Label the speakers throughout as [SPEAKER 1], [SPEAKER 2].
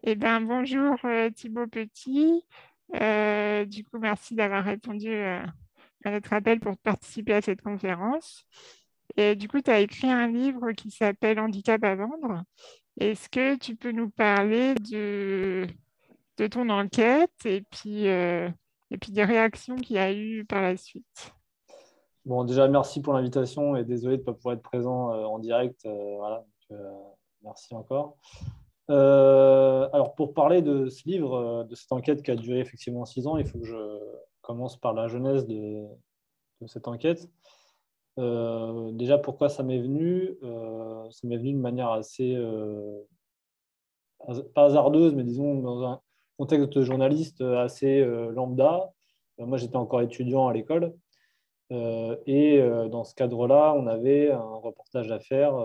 [SPEAKER 1] Eh ben, bonjour Thibaut Petit. Du coup, merci d'avoir répondu à notre appel pour participer à cette conférence. Et du coup, tu as écrit un livre qui s'appelle Handicap à vendre. Est-ce que tu peux nous parler de ton enquête et puis des réactions qu'il y a eu par la suite?
[SPEAKER 2] Bon, déjà, merci pour l'invitation et désolé de ne pas pouvoir être présent en direct. Voilà, merci encore. Alors, pour parler de ce livre, de cette enquête qui a duré effectivement 6 ans, il faut que je commence par la genèse de cette enquête. Déjà, pourquoi ça m'est venu? Ça m'est venu de manière assez, pas hasardeuse, mais disons dans un contexte de journaliste assez lambda. Moi, j'étais encore étudiant à l'école. Dans ce cadre-là, on avait un reportage à faire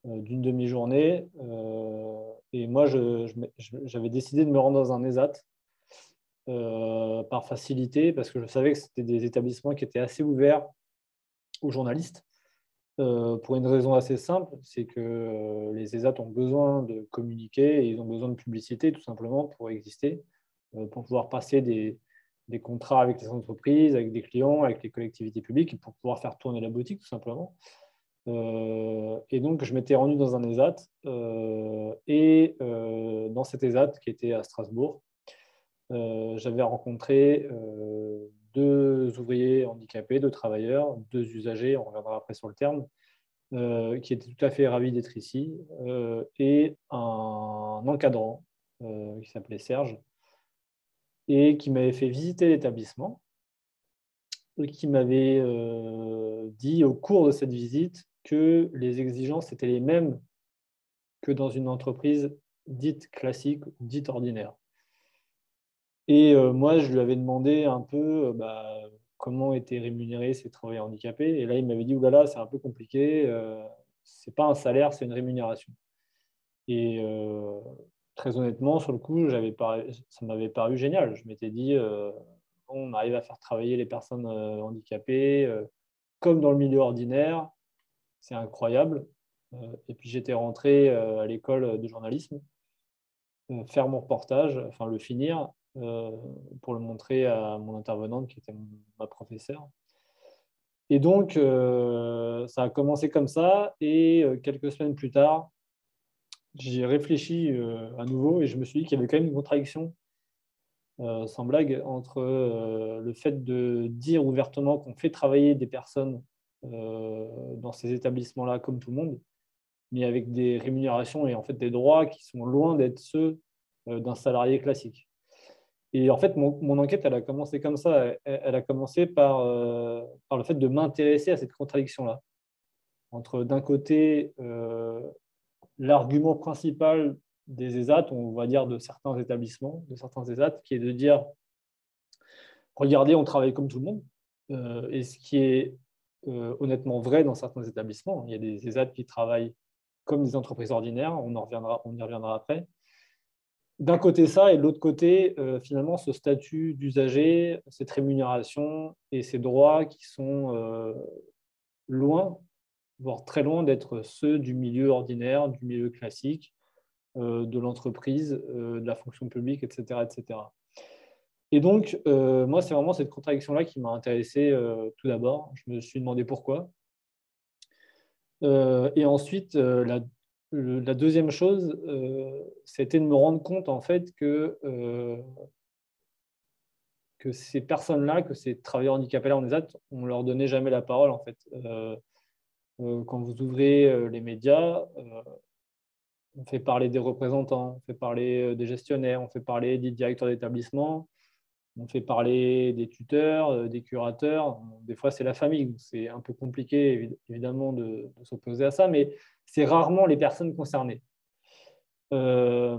[SPEAKER 2] d'une demi-journée. Et moi, j'avais décidé de me rendre dans un ESAT par facilité, parce que je savais que c'était des établissements qui étaient assez ouverts aux journalistes, pour une raison assez simple, c'est que les ESAT ont besoin de communiquer et ils ont besoin de publicité tout simplement pour exister, pour pouvoir passer des contrats avec les entreprises, avec des clients, avec les collectivités publiques, et pour pouvoir faire tourner la boutique tout simplement. Et donc, je m'étais rendu dans un ESAT, dans cet ESAT qui était à Strasbourg, j'avais rencontré deux ouvriers handicapés, deux travailleurs, deux usagers, on reviendra après sur le terme, qui étaient tout à fait ravis d'être ici, et un encadrant qui s'appelait Serge, et qui m'avait fait visiter l'établissement, et qui m'avait dit au cours de cette visite que les exigences étaient les mêmes que dans une entreprise dite classique, dite ordinaire. Et moi, je lui avais demandé un peu comment étaient rémunérés ces travailleurs handicapés. Et là, il m'avait dit, oulala, c'est un peu compliqué, c'est pas un salaire, c'est une rémunération. Et très honnêtement, sur le coup, ça m'avait paru génial. Je m'étais dit, on arrive à faire travailler les personnes handicapées comme dans le milieu ordinaire, c'est incroyable. Et puis j'étais rentré à l'école de journalisme, faire mon reportage, enfin le finir, euh, pour le montrer à mon intervenante qui était ma professeure. Et donc, ça a commencé comme ça. Et quelques semaines plus tard, j'ai réfléchi à nouveau et je me suis dit qu'il y avait quand même une contradiction, sans blague, entre le fait de dire ouvertement qu'on fait travailler des personnes dans ces établissements-là comme tout le monde, mais avec des rémunérations et en fait des droits qui sont loin d'être ceux d'un salarié classique. Et en fait, mon enquête, elle a commencé comme ça. Elle a commencé par le fait de m'intéresser à cette contradiction-là. Entre d'un côté, l'argument principal des ESAT, on va dire de certains établissements, de certains ESAT, qui est de dire, regardez, on travaille comme tout le monde. Et ce qui est honnêtement vrai dans certains établissements. Il y a des ESAT qui travaillent comme des entreprises ordinaires, on y reviendra après. D'un côté ça, et de l'autre côté, finalement, ce statut d'usager, cette rémunération et ces droits qui sont loin, voire très loin d'être ceux du milieu ordinaire, du milieu classique, de l'entreprise, de la fonction publique, etc. etc. Et donc, moi, c'est vraiment cette contradiction-là qui m'a intéressé tout d'abord. Je me suis demandé pourquoi. Et ensuite, la deuxième chose, c'était de me rendre compte en fait que ces personnes-là, que ces travailleurs handicapés-là en ESAT, on ne leur donnait jamais la parole en fait. Quand vous ouvrez les médias, on fait parler des représentants, on fait parler des gestionnaires, on fait parler des directeurs d'établissement, on fait parler des tuteurs, des curateurs. Des fois, c'est la famille. C'est un peu compliqué, évidemment, de s'opposer à ça, mais c'est rarement les personnes concernées. Euh,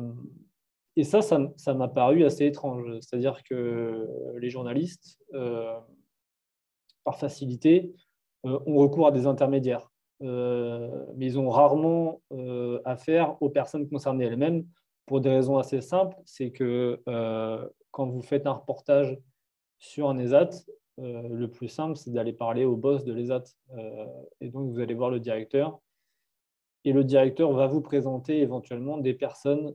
[SPEAKER 2] et ça m'a paru assez étrange. C'est-à-dire que les journalistes, par facilité, ont recours à des intermédiaires. Mais ils ont rarement affaire aux personnes concernées elles-mêmes pour des raisons assez simples. C'est que quand vous faites un reportage sur un ESAT, le plus simple, c'est d'aller parler au boss de l'ESAT. Et donc, vous allez voir le directeur. et le directeur va vous présenter éventuellement des personnes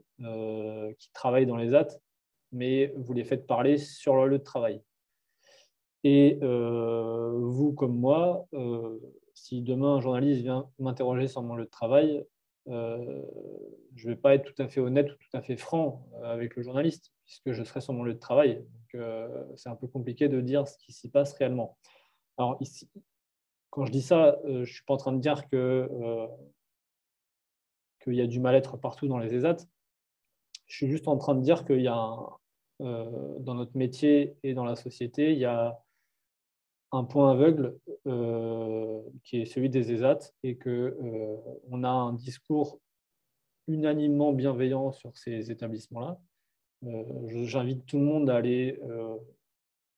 [SPEAKER 2] qui travaillent dans les ZAT, mais vous les faites parler sur leur lieu de travail. Et vous, comme moi, si demain un journaliste vient m'interroger sur mon lieu de travail, je ne vais pas être tout à fait honnête ou tout à fait franc avec le journaliste, puisque je serai sur mon lieu de travail. Donc, c'est un peu compliqué de dire ce qui s'y passe réellement. Alors, ici, quand je dis ça, je ne suis pas en train de dire qu'il y a du mal-être partout dans les ESAT. Je suis juste en train de dire qu'il y a dans notre métier et dans la société, il y a un point aveugle qui est celui des ESAT et qu'on a un discours unanimement bienveillant sur ces établissements-là. J'invite tout le monde à aller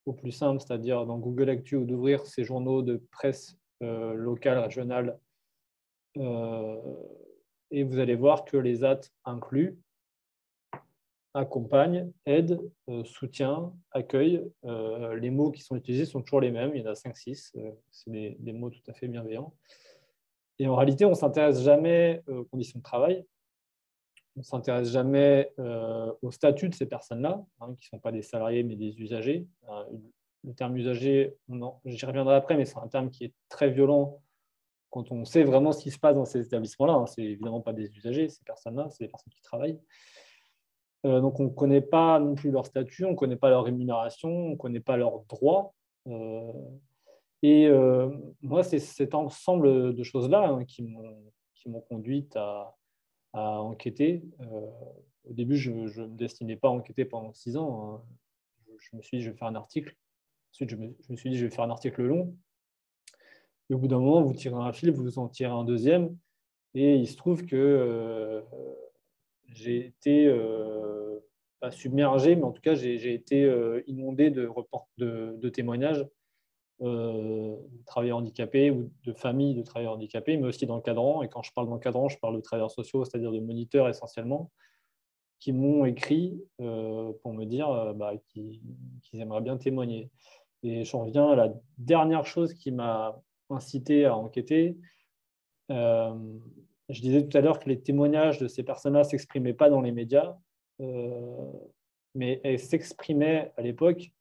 [SPEAKER 2] au plus simple, c'est-à-dire dans Google Actu ou d'ouvrir ces journaux de presse locale, régionale, et vous allez voir que les AT incluent accompagne, aide, soutien, accueil. Les mots qui sont utilisés sont toujours les mêmes, il y en a 5-6, c'est des mots tout à fait bienveillants. Et en réalité, on ne s'intéresse jamais aux conditions de travail, on ne s'intéresse jamais au statut de ces personnes-là, hein, qui ne sont pas des salariés mais des usagers. Le terme usager, j'y reviendrai après, mais c'est un terme qui est très violent quand on sait vraiment ce qui se passe dans ces établissements-là. Hein. Ce n'est évidemment pas des usagers, ces personnes-là, c'est des personnes qui travaillent. Donc, on ne connaît pas non plus leur statut, on ne connaît pas leur rémunération, on ne connaît pas leurs droits. Moi, c'est cet ensemble de choses-là hein, qui m'ont conduite à enquêter. Au début, je ne me destinais pas à enquêter pendant 6 ans. Hein. Je me suis dit, je vais faire un article. Ensuite, je me suis dit, je vais faire un article long. Et au bout d'un moment, vous tirez un fil, vous en tirez un deuxième. Et il se trouve que j'ai été, pas submergé, mais en tout cas, j'ai été inondé de témoignages de travailleurs handicapés ou de familles de travailleurs handicapés, mais aussi d'encadrants. Et quand je parle d'encadrants, je parle de travailleurs sociaux, c'est-à-dire de moniteurs essentiellement, qui m'ont écrit pour me dire qu'ils aimeraient bien témoigner. Et j'en reviens à la dernière chose qui m'a incité à enquêter. Je disais tout à l'heure que les témoignages de ces personnes-là ne s'exprimaient pas dans les médias, mais elles s'exprimaient à l'époque,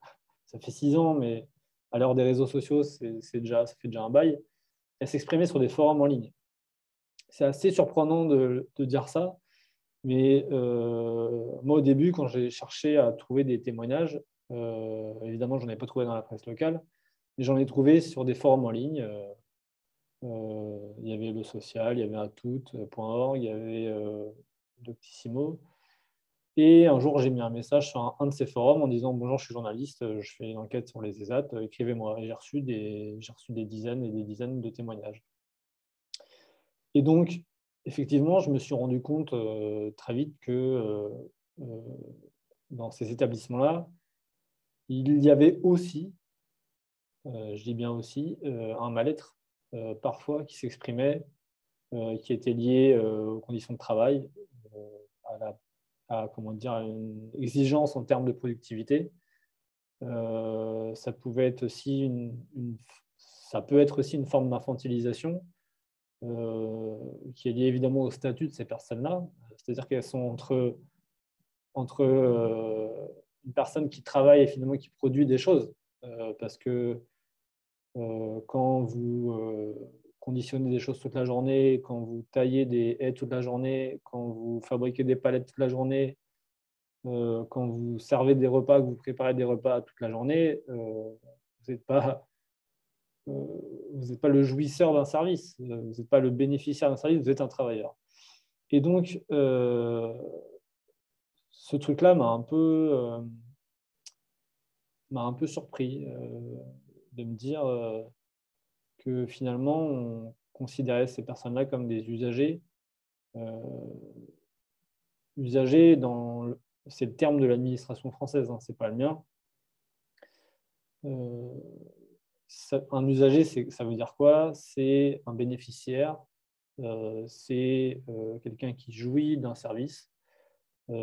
[SPEAKER 2] ça fait 6 ans, mais à l'heure des réseaux sociaux, ça fait déjà un bail, elles s'exprimaient sur des forums en ligne. C'est assez surprenant de dire ça, mais moi, au début, quand j'ai cherché à trouver des témoignages, évidemment, je n'en ai pas trouvé dans la presse locale, mais j'en ai trouvé sur des forums en ligne. Il y avait Le Social, il y avait Atout.org, il y avait Doctissimo. Et un jour, j'ai mis un message sur un de ces forums en disant « Bonjour, je suis journaliste, je fais une enquête sur les ESAT, écrivez-moi ». Et j'ai reçu des dizaines et des dizaines de témoignages. Et donc, effectivement, je me suis rendu compte très vite que dans ces établissements-là, il y avait aussi, je dis bien aussi, un mal-être parfois qui s'exprimait, qui était lié aux conditions de travail, comment dire, à une exigence en termes de productivité. Ça peut être aussi une forme d'infantilisation qui est liée évidemment au statut de ces personnes-là. C'est-à-dire qu'elles sont entre une personne qui travaille et finalement qui produit des choses. Parce que quand vous conditionnez des choses toute la journée, quand vous taillez des haies toute la journée, quand vous fabriquez des palettes toute la journée, quand vous servez des repas, que vous préparez des repas toute la journée, vous n'êtes pas le jouisseur d'un service, vous n'êtes pas le bénéficiaire d'un service, vous êtes un travailleur. Et donc, ce truc-là m'a un peu surpris de me dire que finalement, on considérait ces personnes-là comme des usagers. Usagers, c'est le terme de l'administration française, hein, ce n'est pas le mien. Un usager, ça veut dire quoi? C'est un bénéficiaire, c'est quelqu'un qui jouit d'un service,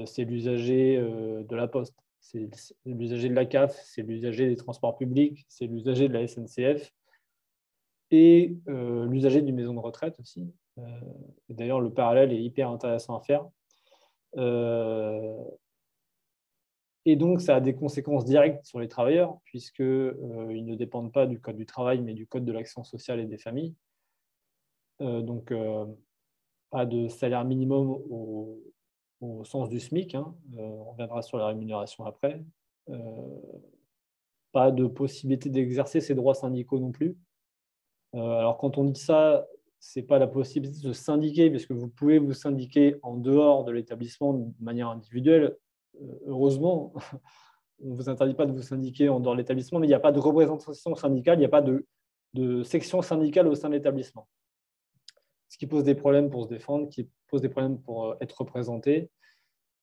[SPEAKER 2] c'est l'usager de la Poste, c'est l'usager de la CAF, c'est l'usager des transports publics, c'est l'usager de la SNCF. et l'usager d'une maison de retraite aussi. D'ailleurs, le parallèle est hyper intéressant à faire. Et donc, ça a des conséquences directes sur les travailleurs, puisqu'ils ne dépendent pas du code du travail, mais du code de l'action sociale et des familles. Donc, pas de salaire minimum au sens du SMIC, hein. On reviendra sur la rémunération après. Pas de possibilité d'exercer ses droits syndicaux non plus. Alors, quand on dit ça, ce n'est pas la possibilité de se syndiquer, puisque vous pouvez vous syndiquer en dehors de l'établissement de manière individuelle. Heureusement, on ne vous interdit pas de vous syndiquer en dehors de l'établissement, mais il n'y a pas de représentation syndicale, il n'y a pas de section syndicale au sein de l'établissement. Ce qui pose des problèmes pour se défendre, qui pose des problèmes pour être représenté.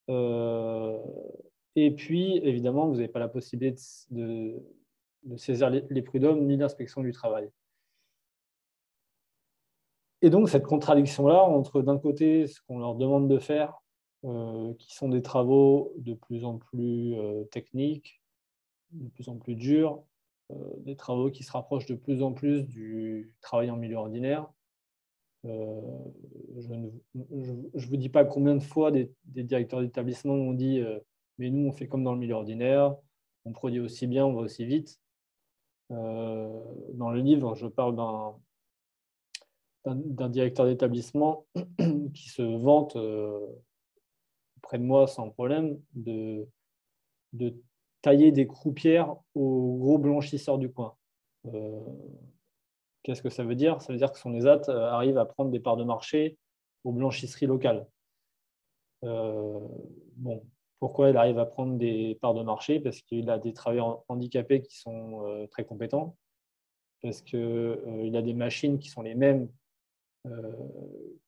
[SPEAKER 2] Et puis, évidemment, vous n'avez pas la possibilité de saisir les prud'hommes ni l'inspection du travail. Et donc, cette contradiction-là entre, d'un côté, ce qu'on leur demande de faire, qui sont des travaux de plus en plus techniques, de plus en plus durs, des travaux qui se rapprochent de plus en plus du travail en milieu ordinaire. Je ne vous dis pas combien de fois des directeurs d'établissement ont dit mais nous, on fait comme dans le milieu ordinaire, on produit aussi bien, on va aussi vite. Dans le livre, je parle d'un directeur d'établissement qui se vante auprès de moi sans problème de tailler des croupières aux gros blanchisseurs du coin. Qu'est-ce que ça veut dire? Ça veut dire que son ESAT arrive à prendre des parts de marché aux blanchisseries locales. Bon, pourquoi il arrive à prendre des parts de marché? Parce qu'il a des travailleurs handicapés qui sont très compétents, parce qu'il a des machines qui sont les mêmes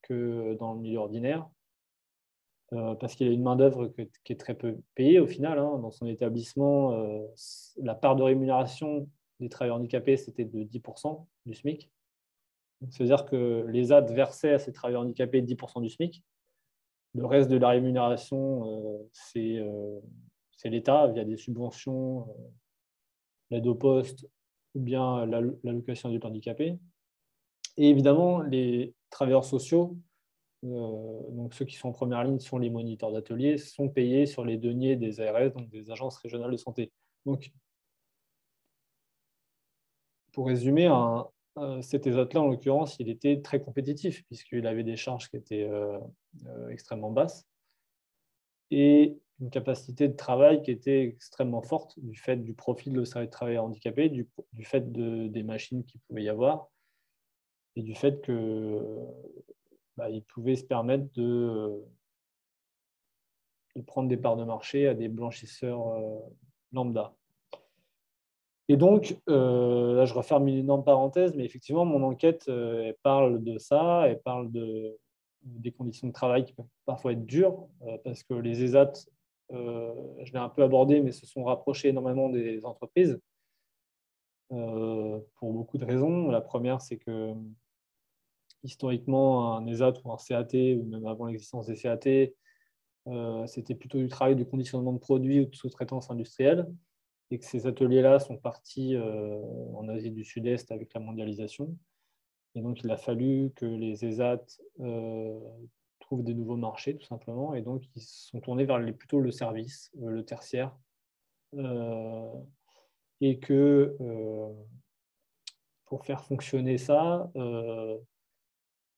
[SPEAKER 2] que dans le milieu ordinaire, parce qu'il a une main-d'œuvre qui est très peu payée au final. Hein. Dans son établissement, la part de rémunération des travailleurs handicapés, c'était de 10% du SMIC. C'est-à-dire que les aides versaient à ces travailleurs handicapés 10% du SMIC. Le reste de la rémunération, c'est l'État via des subventions, l'aide au poste ou bien l'allocation du handicapé. Et évidemment, les travailleurs sociaux, donc ceux qui sont en première ligne sont les moniteurs d'atelier, sont payés sur les deniers des ARS, donc des agences régionales de santé. Donc, pour résumer, cet ESAT-là, en l'occurrence, il était très compétitif puisqu'il avait des charges qui étaient extrêmement basses et une capacité de travail qui était extrêmement forte du fait du profil de service de travail handicapé, du fait des machines qu'il pouvait y avoir et du fait qu'il pouvait se permettre de prendre des parts de marché à des blanchisseurs lambda. Et donc, là, je referme une énorme parenthèse, mais effectivement, mon enquête, elle parle de ça, elle parle des conditions de travail qui peuvent parfois être dures, parce que les ESAT, je l'ai un peu abordé, mais se sont rapprochés énormément des entreprises, pour beaucoup de raisons. La première, c'est que historiquement, un ESAT ou un CAT, ou même avant l'existence des CAT, c'était plutôt du travail de conditionnement de produits ou de sous-traitance industrielle, et que ces ateliers-là sont partis en Asie du Sud-Est avec la mondialisation. Et donc, il a fallu que les ESAT trouvent des nouveaux marchés, tout simplement, et donc ils se sont tournés vers plutôt le service, le tertiaire, et que pour faire fonctionner ça,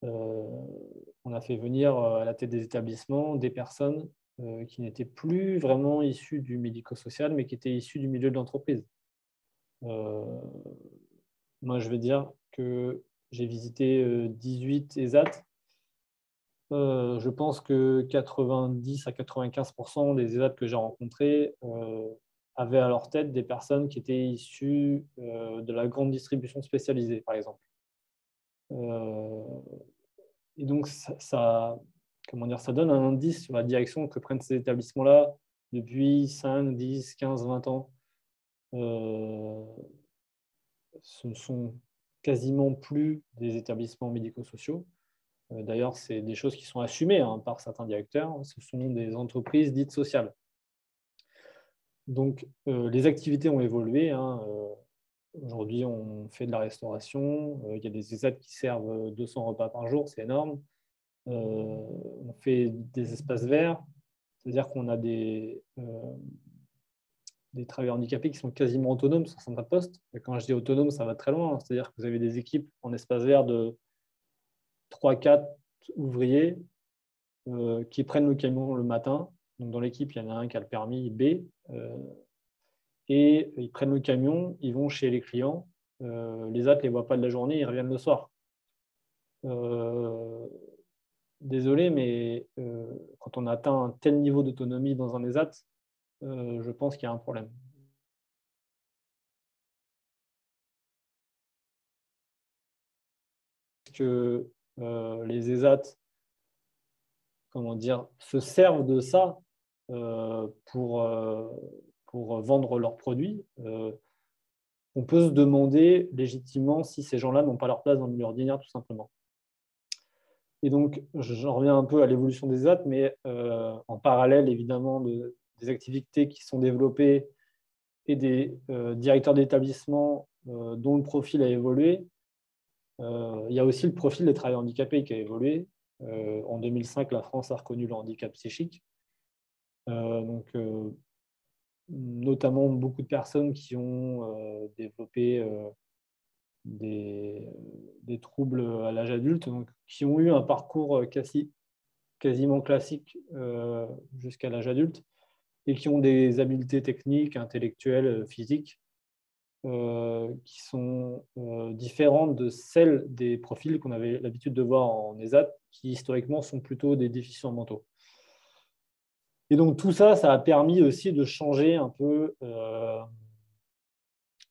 [SPEAKER 2] on a fait venir à la tête des établissements des personnes qui n'étaient plus vraiment issues du médico-social, mais qui étaient issues du milieu de l'entreprise. Moi, je vais dire que j'ai visité 18 ESAT. Je pense que 90 à 95% des ESAT que j'ai rencontrés avaient à leur tête des personnes qui étaient issues de la grande distribution spécialisée, par exemple. Et donc, ça donne un indice sur la direction que prennent ces établissements-là depuis 5, 10, 15, 20 ans. Ce ne sont quasiment plus des établissements médico-sociaux. D'ailleurs, c'est des choses qui sont assumées par certains directeurs. Ce sont des entreprises dites sociales. Donc, les activités ont évolué. Aujourd'hui, on fait de la restauration. Il y a des ESAT qui servent 200 repas par jour, c'est énorme. On fait des espaces verts, c'est-à-dire qu'on a des travailleurs handicapés qui sont quasiment autonomes sur certains postes. Et quand je dis autonome, ça va très loin. C'est-à-dire que vous avez des équipes en espace vert de 3-4 ouvriers qui prennent le camion le matin. Donc, dans l'équipe, il y en a un qui a le permis B. Et ils prennent le camion, ils vont chez les clients. Les autres ne les voient pas de la journée, ils reviennent le soir. Désolé, mais quand on atteint un tel niveau d'autonomie dans un ESAT, je pense qu'il y a un problème. Que les ESAT, comment dire, se servent de ça pour vendre leurs produits. On peut se demander légitimement si ces gens-là n'ont pas leur place dans le milieu ordinaire, tout simplement. Et donc, j'en reviens un peu à l'évolution des ESAT, mais en parallèle, évidemment, des activités qui sont développées et des directeurs d'établissement dont le profil a évolué. Il y a aussi le profil des travailleurs handicapés qui a évolué. En 2005, la France a reconnu le handicap psychique. Notamment beaucoup de personnes qui ont développé des troubles à l'âge adulte, donc, qui ont eu un parcours quasiment classique jusqu'à l'âge adulte et qui ont des habiletés techniques, intellectuelles, physiques qui sont différentes de celles des profils qu'on avait l'habitude de voir en ESAT, qui historiquement sont plutôt des déficients mentaux. Et donc tout ça, ça a permis aussi de changer un peu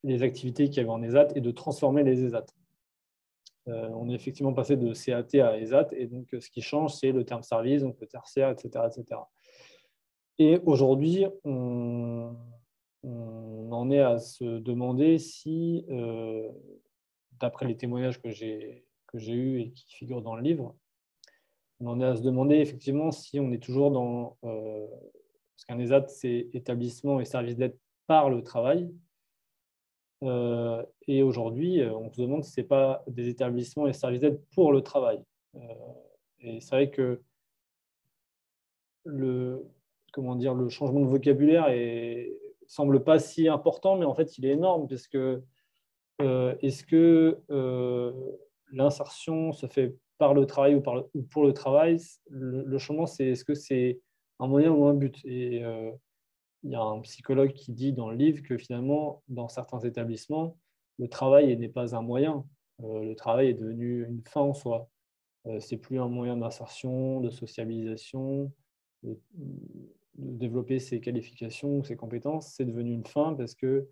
[SPEAKER 2] les activités qu'il y avait en ESAT et de transformer les ESAT. On est effectivement passé de CAT à ESAT, et donc ce qui change, c'est le terme service, donc le tertiaire, etc. etc. Et aujourd'hui, on en est à se demander si, d'après les témoignages que j'ai eus et qui figurent dans le livre, on en est à se demander effectivement si on est toujours dans... parce qu'un ESAT, c'est établissement et service d'aide par le travail. Et aujourd'hui, on se demande si ce n'est pas des établissements et services d'aide pour le travail. Et c'est vrai que le changement de vocabulaire ne semble pas si important, mais en fait, il est énorme, parce que est-ce que l'insertion se fait par le travail ou pour le travail? Le changement, c'est est-ce que c'est un moyen ou un but? Et il y a un psychologue qui dit dans le livre que finalement, dans certains établissements, le travail n'est pas un moyen. Le travail est devenu une fin en soi. C'est plus un moyen d'insertion, de socialisation, de développer ses qualifications, ses compétences. C'est devenu une fin parce qu'il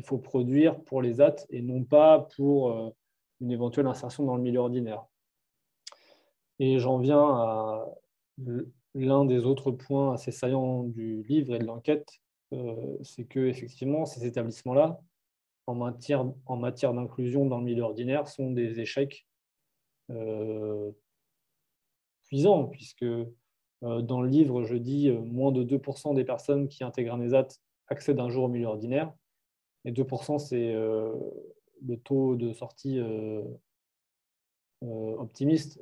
[SPEAKER 2] faut produire pour les AT et non pas pour une éventuelle insertion dans le milieu ordinaire. Et j'en viens à l'un des autres points assez saillants du livre et de l'enquête, c'est que effectivement, ces établissements-là, en matière d'inclusion dans le milieu ordinaire, sont des échecs cuisants, puisque dans le livre, je dis moins de 2% des personnes qui intègrent un ESAT accèdent un jour au milieu ordinaire. Et 2%, c'est le taux de sortie optimiste.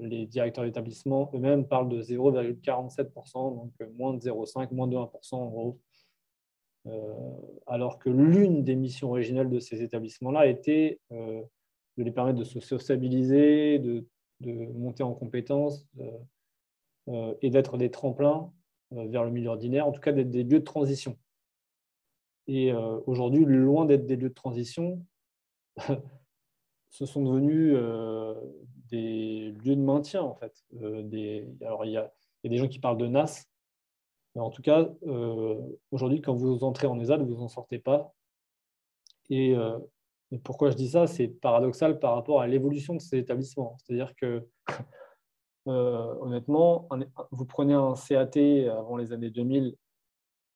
[SPEAKER 2] Les directeurs d'établissement eux-mêmes parlent de 0,47%, donc moins de 0,5, moins de 1% en gros. Alors que l'une des missions originelles de ces établissements-là était de les permettre de se sociabiliser, de monter en compétences et d'être des tremplins vers le milieu ordinaire, en tout cas d'être des lieux de transition. Et aujourd'hui, loin d'être des lieux de transition, ce sont devenus des lieux de maintien, en fait. Alors, il y a des gens qui parlent de NAS. Mais en tout cas, aujourd'hui, quand vous entrez en ESAT, vous n'en sortez pas. Et pourquoi je dis ça? C'est paradoxal par rapport à l'évolution de ces établissements. C'est-à-dire que, honnêtement, vous prenez un CAT avant les années 2000,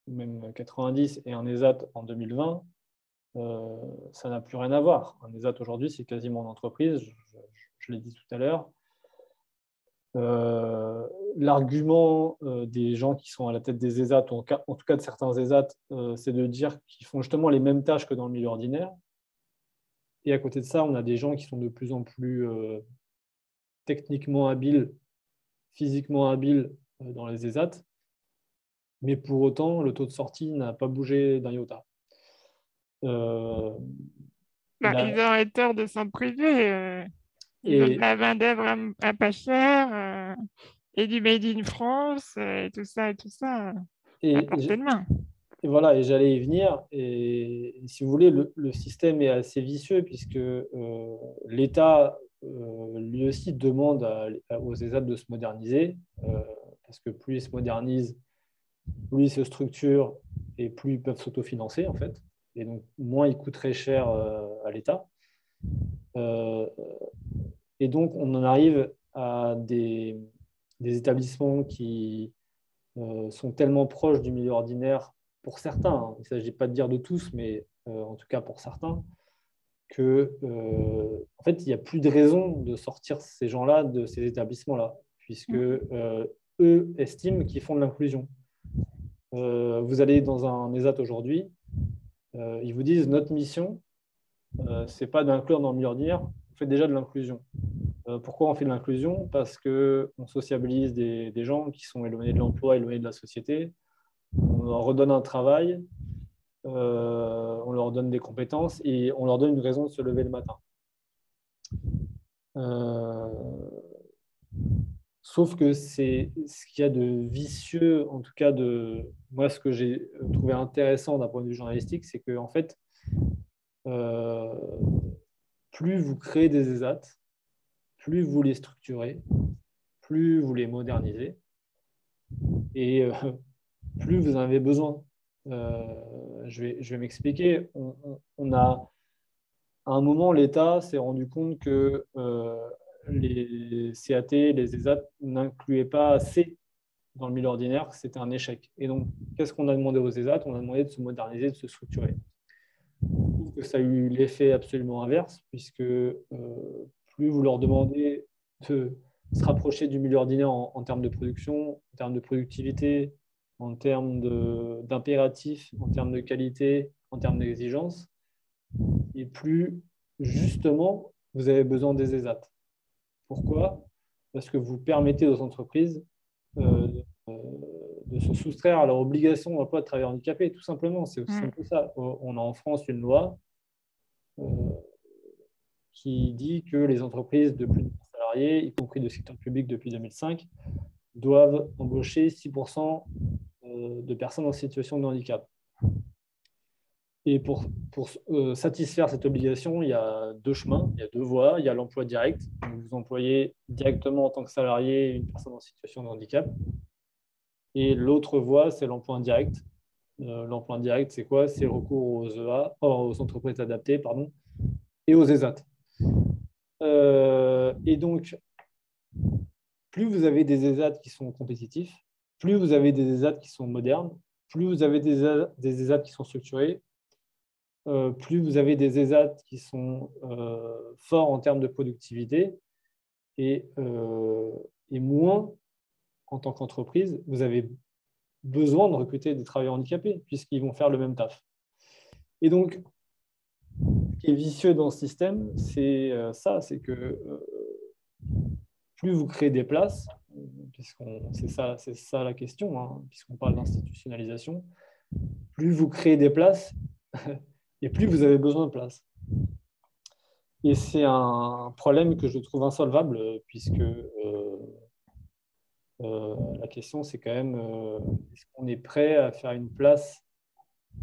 [SPEAKER 2] même 90, et un ESAT en 2020, ça n'a plus rien à voir. Un ESAT aujourd'hui, c'est quasiment une entreprise, je l'ai dit tout à l'heure. L'argument des gens qui sont à la tête des ESAT, en tout cas de certains ESAT, c'est de dire qu'ils font justement les mêmes tâches que dans le milieu ordinaire. Et à côté de ça, on a des gens qui sont de plus en plus techniquement habiles, physiquement habiles dans les ESAT. Mais pour autant, le taux de sortie n'a pas bougé d'un iota.
[SPEAKER 1] Ils auraient tort de s'en priver. Ils ont de
[SPEAKER 2] Et,
[SPEAKER 1] la main-d'œuvre à pas cher et du made in France et tout ça à portée
[SPEAKER 2] et,
[SPEAKER 1] de main.
[SPEAKER 2] et voilà, et j'allais y venir. Et si vous voulez, le système est assez vicieux puisque l'État, lui aussi, demande aux ESAT de se moderniser parce que plus ils se modernisent, plus ils se structurent et plus ils peuvent s'autofinancer, en fait. Et donc, moins ils coûteraient cher à l'État. Et donc, on en arrive à des établissements qui sont tellement proches du milieu ordinaire, pour certains, hein, il ne s'agit pas de dire de tous, mais en tout cas pour certains, que en fait, il n'y a plus de raison de sortir ces gens-là de ces établissements-là, puisque eux estiment qu'ils font de l'inclusion. Vous allez dans un ESAT aujourd'hui, ils vous disent notre mission, ce n'est pas d'inclure dans le milieu ordinaire, on fait déjà de l'inclusion. Pourquoi on fait de l'inclusion? Parce qu'on sociabilise des gens qui sont éloignés de l'emploi, éloignés de la société. On leur redonne un travail, on leur donne des compétences et on leur donne une raison de se lever le matin. Sauf que c'est ce qu'il y a de vicieux, en tout cas de moi, ce que j'ai trouvé intéressant d'un point de vue journalistique, c'est que en fait, plus vous créez des ESAT, plus vous les structurez, plus vous les modernisez, et plus vous en avez besoin. Je vais m'expliquer. À un moment, l'État s'est rendu compte que les CAT, les ESAT n'incluaient pas assez dans le milieu ordinaire, c'était un échec. Et donc, qu'est-ce qu'on a demandé aux ESAT? On a demandé de se moderniser, de se structurer. Que ça a eu l'effet absolument inverse, puisque plus vous leur demandez de se rapprocher du milieu ordinaire en termes de production, en termes de productivité, en termes d'impératifs, en termes de qualité, en termes d'exigence, et plus justement vous avez besoin des ESAT. Pourquoi? Parce que vous permettez aux entreprises euh, de se soustraire à leur obligation d'emploi de travailleurs handicapés, tout simplement. C'est aussi simple que ça. On a en France une loi qui dit que les entreprises de plus de 10 salariés, y compris de secteur public depuis 2005, doivent embaucher 6% de personnes en situation de handicap. Et pour satisfaire cette obligation, il y a deux chemins, il y a deux voies. Il y a l'emploi direct. Donc vous employez directement en tant que salarié une personne en situation de handicap. Et l'autre voie, c'est l'emploi indirect. L'emploi indirect, c'est quoi? C'est le recours aux EA, aux entreprises adaptées, pardon, et aux ESAT. Et donc, plus vous avez des ESAT qui sont compétitifs, plus vous avez des ESAT qui sont modernes, plus vous avez des ESAT qui sont structurés, plus vous avez des ESAT qui sont forts en termes de productivité et moins, en tant qu'entreprise, vous avez besoin de recruter des travailleurs handicapés puisqu'ils vont faire le même taf. Et donc, ce qui est vicieux dans ce système, c'est ça, c'est que plus vous créez des places, c'est ça la question, hein, puisqu'on parle d'institutionnalisation, plus vous créez des places et plus vous avez besoin de places. Et c'est un problème que je trouve insolvable, puisque la question, c'est quand même, est-ce qu'on est prêt à faire une place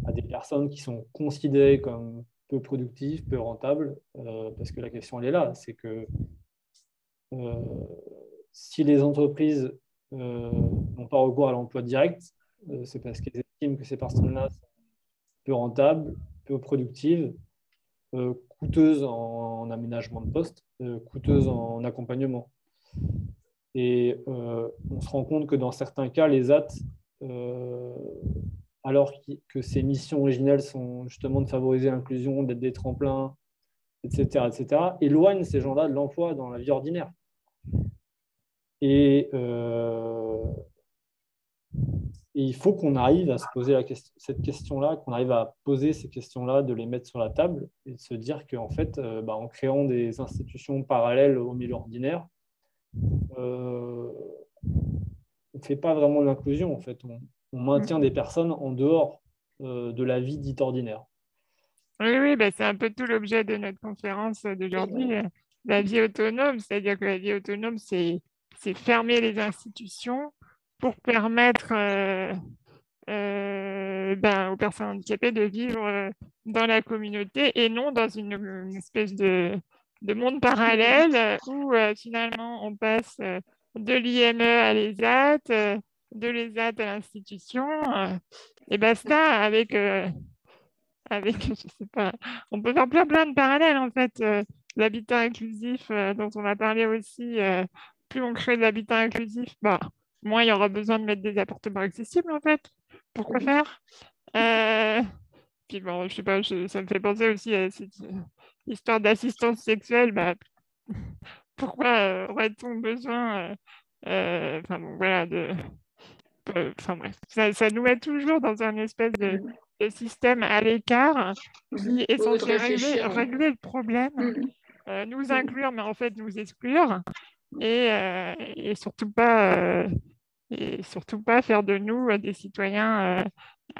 [SPEAKER 2] à des personnes qui sont considérées comme peu productives, peu rentables, parce que la question, elle est là, c'est que si les entreprises n'ont pas recours à l'emploi direct, c'est parce qu'elles estiment que ces personnes-là sont peu rentables, peu productives, coûteuses en aménagement de poste, coûteuses en accompagnement. Et on se rend compte que dans certains cas, les AT, alors que ces missions originelles sont justement de favoriser l'inclusion, d'être des tremplins, etc., éloignent ces gens-là de l'emploi dans la vie ordinaire. Et, et il faut qu'on arrive à se poser cette question-là, qu'on arrive à poser ces questions-là, de les mettre sur la table et de se dire qu'en fait, en créant des institutions parallèles au milieu ordinaire, euh, on ne fait pas vraiment de l'inclusion. En fait, on maintient des personnes en dehors de la vie dite ordinaire.
[SPEAKER 1] Oui, oui, bah, c'est un peu tout l'objet de notre conférence d'aujourd'hui, la vie autonome. C'est-à-dire que la vie autonome, c'est fermer les institutions pour permettre aux personnes handicapées de vivre dans la communauté et non dans une espèce de monde parallèle où finalement on passe de l'IME à l'ESAT, de l'ESAT à l'institution, et basta avec, je sais pas, on peut faire plein de parallèles en fait. L'habitat inclusif dont on a parlé aussi, plus on crée de l'habitat inclusif, bah, moins il y aura besoin de mettre des appartements accessibles en fait. Pourquoi faire? Euh, Puis bon, je sais pas, ça me fait penser aussi à cette histoire d'assistance sexuelle. Bah, pourquoi aurait-on besoin, enfin bon, voilà, enfin bref, ça nous met toujours dans un espèce de système à l'écart qui est
[SPEAKER 3] Faut
[SPEAKER 1] censé
[SPEAKER 3] réfléchir.
[SPEAKER 1] régler le problème, nous inclure, mais en fait nous exclure, et surtout pas faire de nous des citoyens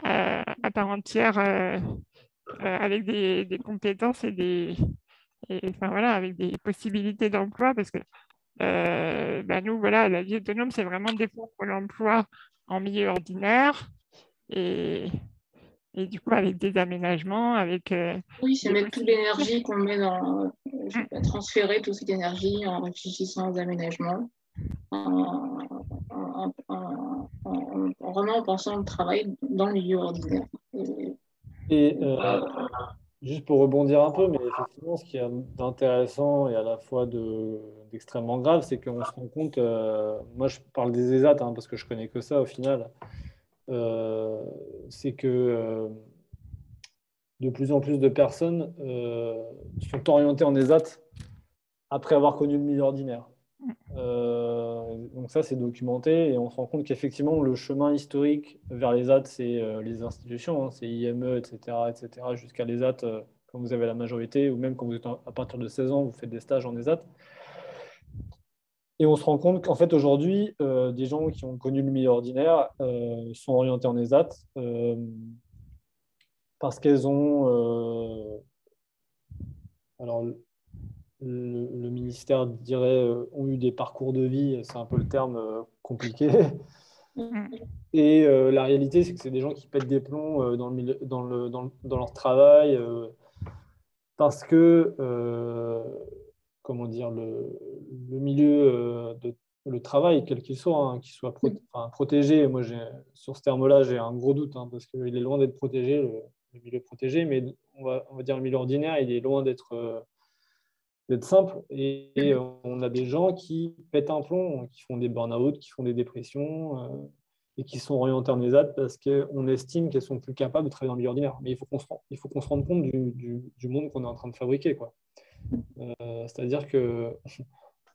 [SPEAKER 1] à part entière avec des compétences enfin, voilà, avec des possibilités d'emploi, parce que nous, voilà, la vie autonome, c'est vraiment défendre l'emploi en milieu ordinaire et, et du coup avec des aménagements, avec
[SPEAKER 3] Oui, c'est
[SPEAKER 1] des
[SPEAKER 3] mettre toute
[SPEAKER 1] possibilités.
[SPEAKER 3] l'énergie qu'on met dans, je sais
[SPEAKER 1] Mm.
[SPEAKER 3] pas, transférer toute cette énergie en réfléchissant aux aménagements, vraiment en pensant au travail dans le milieu ordinaire.
[SPEAKER 2] Et juste pour rebondir un peu, mais effectivement, ce qui est d'intéressant et à la fois d'extrêmement grave, c'est qu'on se rend compte, moi je parle des ESAT parce que je connais que ça au final, euh, c'est que de plus en plus de personnes sont orientées en ESAT après avoir connu le milieu ordinaire. Donc ça, c'est documenté et on se rend compte qu'effectivement, le chemin historique vers les ESAT, c'est les institutions, c'est IME, etc., jusqu'à les ESAT quand vous avez la majorité ou même quand vous êtes à partir de 16 ans, vous faites des stages en ESAT. Et on se rend compte qu'en fait, aujourd'hui, des gens qui ont connu le milieu ordinaire sont orientés en ESAT parce qu'elles ont... alors, le ministère dirait ont eu des parcours de vie, c'est un peu le terme compliqué.
[SPEAKER 1] Mm.
[SPEAKER 2] Et la réalité, c'est que c'est des gens qui pètent des plombs dans leur travail parce que, comment dire, le milieu, le travail, quel qu'il soit, qu'il soit protégé. Moi, sur ce terme-là, j'ai un gros doute parce qu'il est loin d'être protégé, le milieu protégé, mais on va dire le milieu ordinaire, il est loin d'être simple. Et on a des gens qui pètent un plomb, qui font des burn-out, qui font des dépressions et qui sont orientés en ESAT parce qu'on estime qu'elles sont plus capables de travailler dans le milieu ordinaire. Mais il faut qu'on se rende compte du monde qu'on est en train de fabriquer, quoi. C'est-à-dire que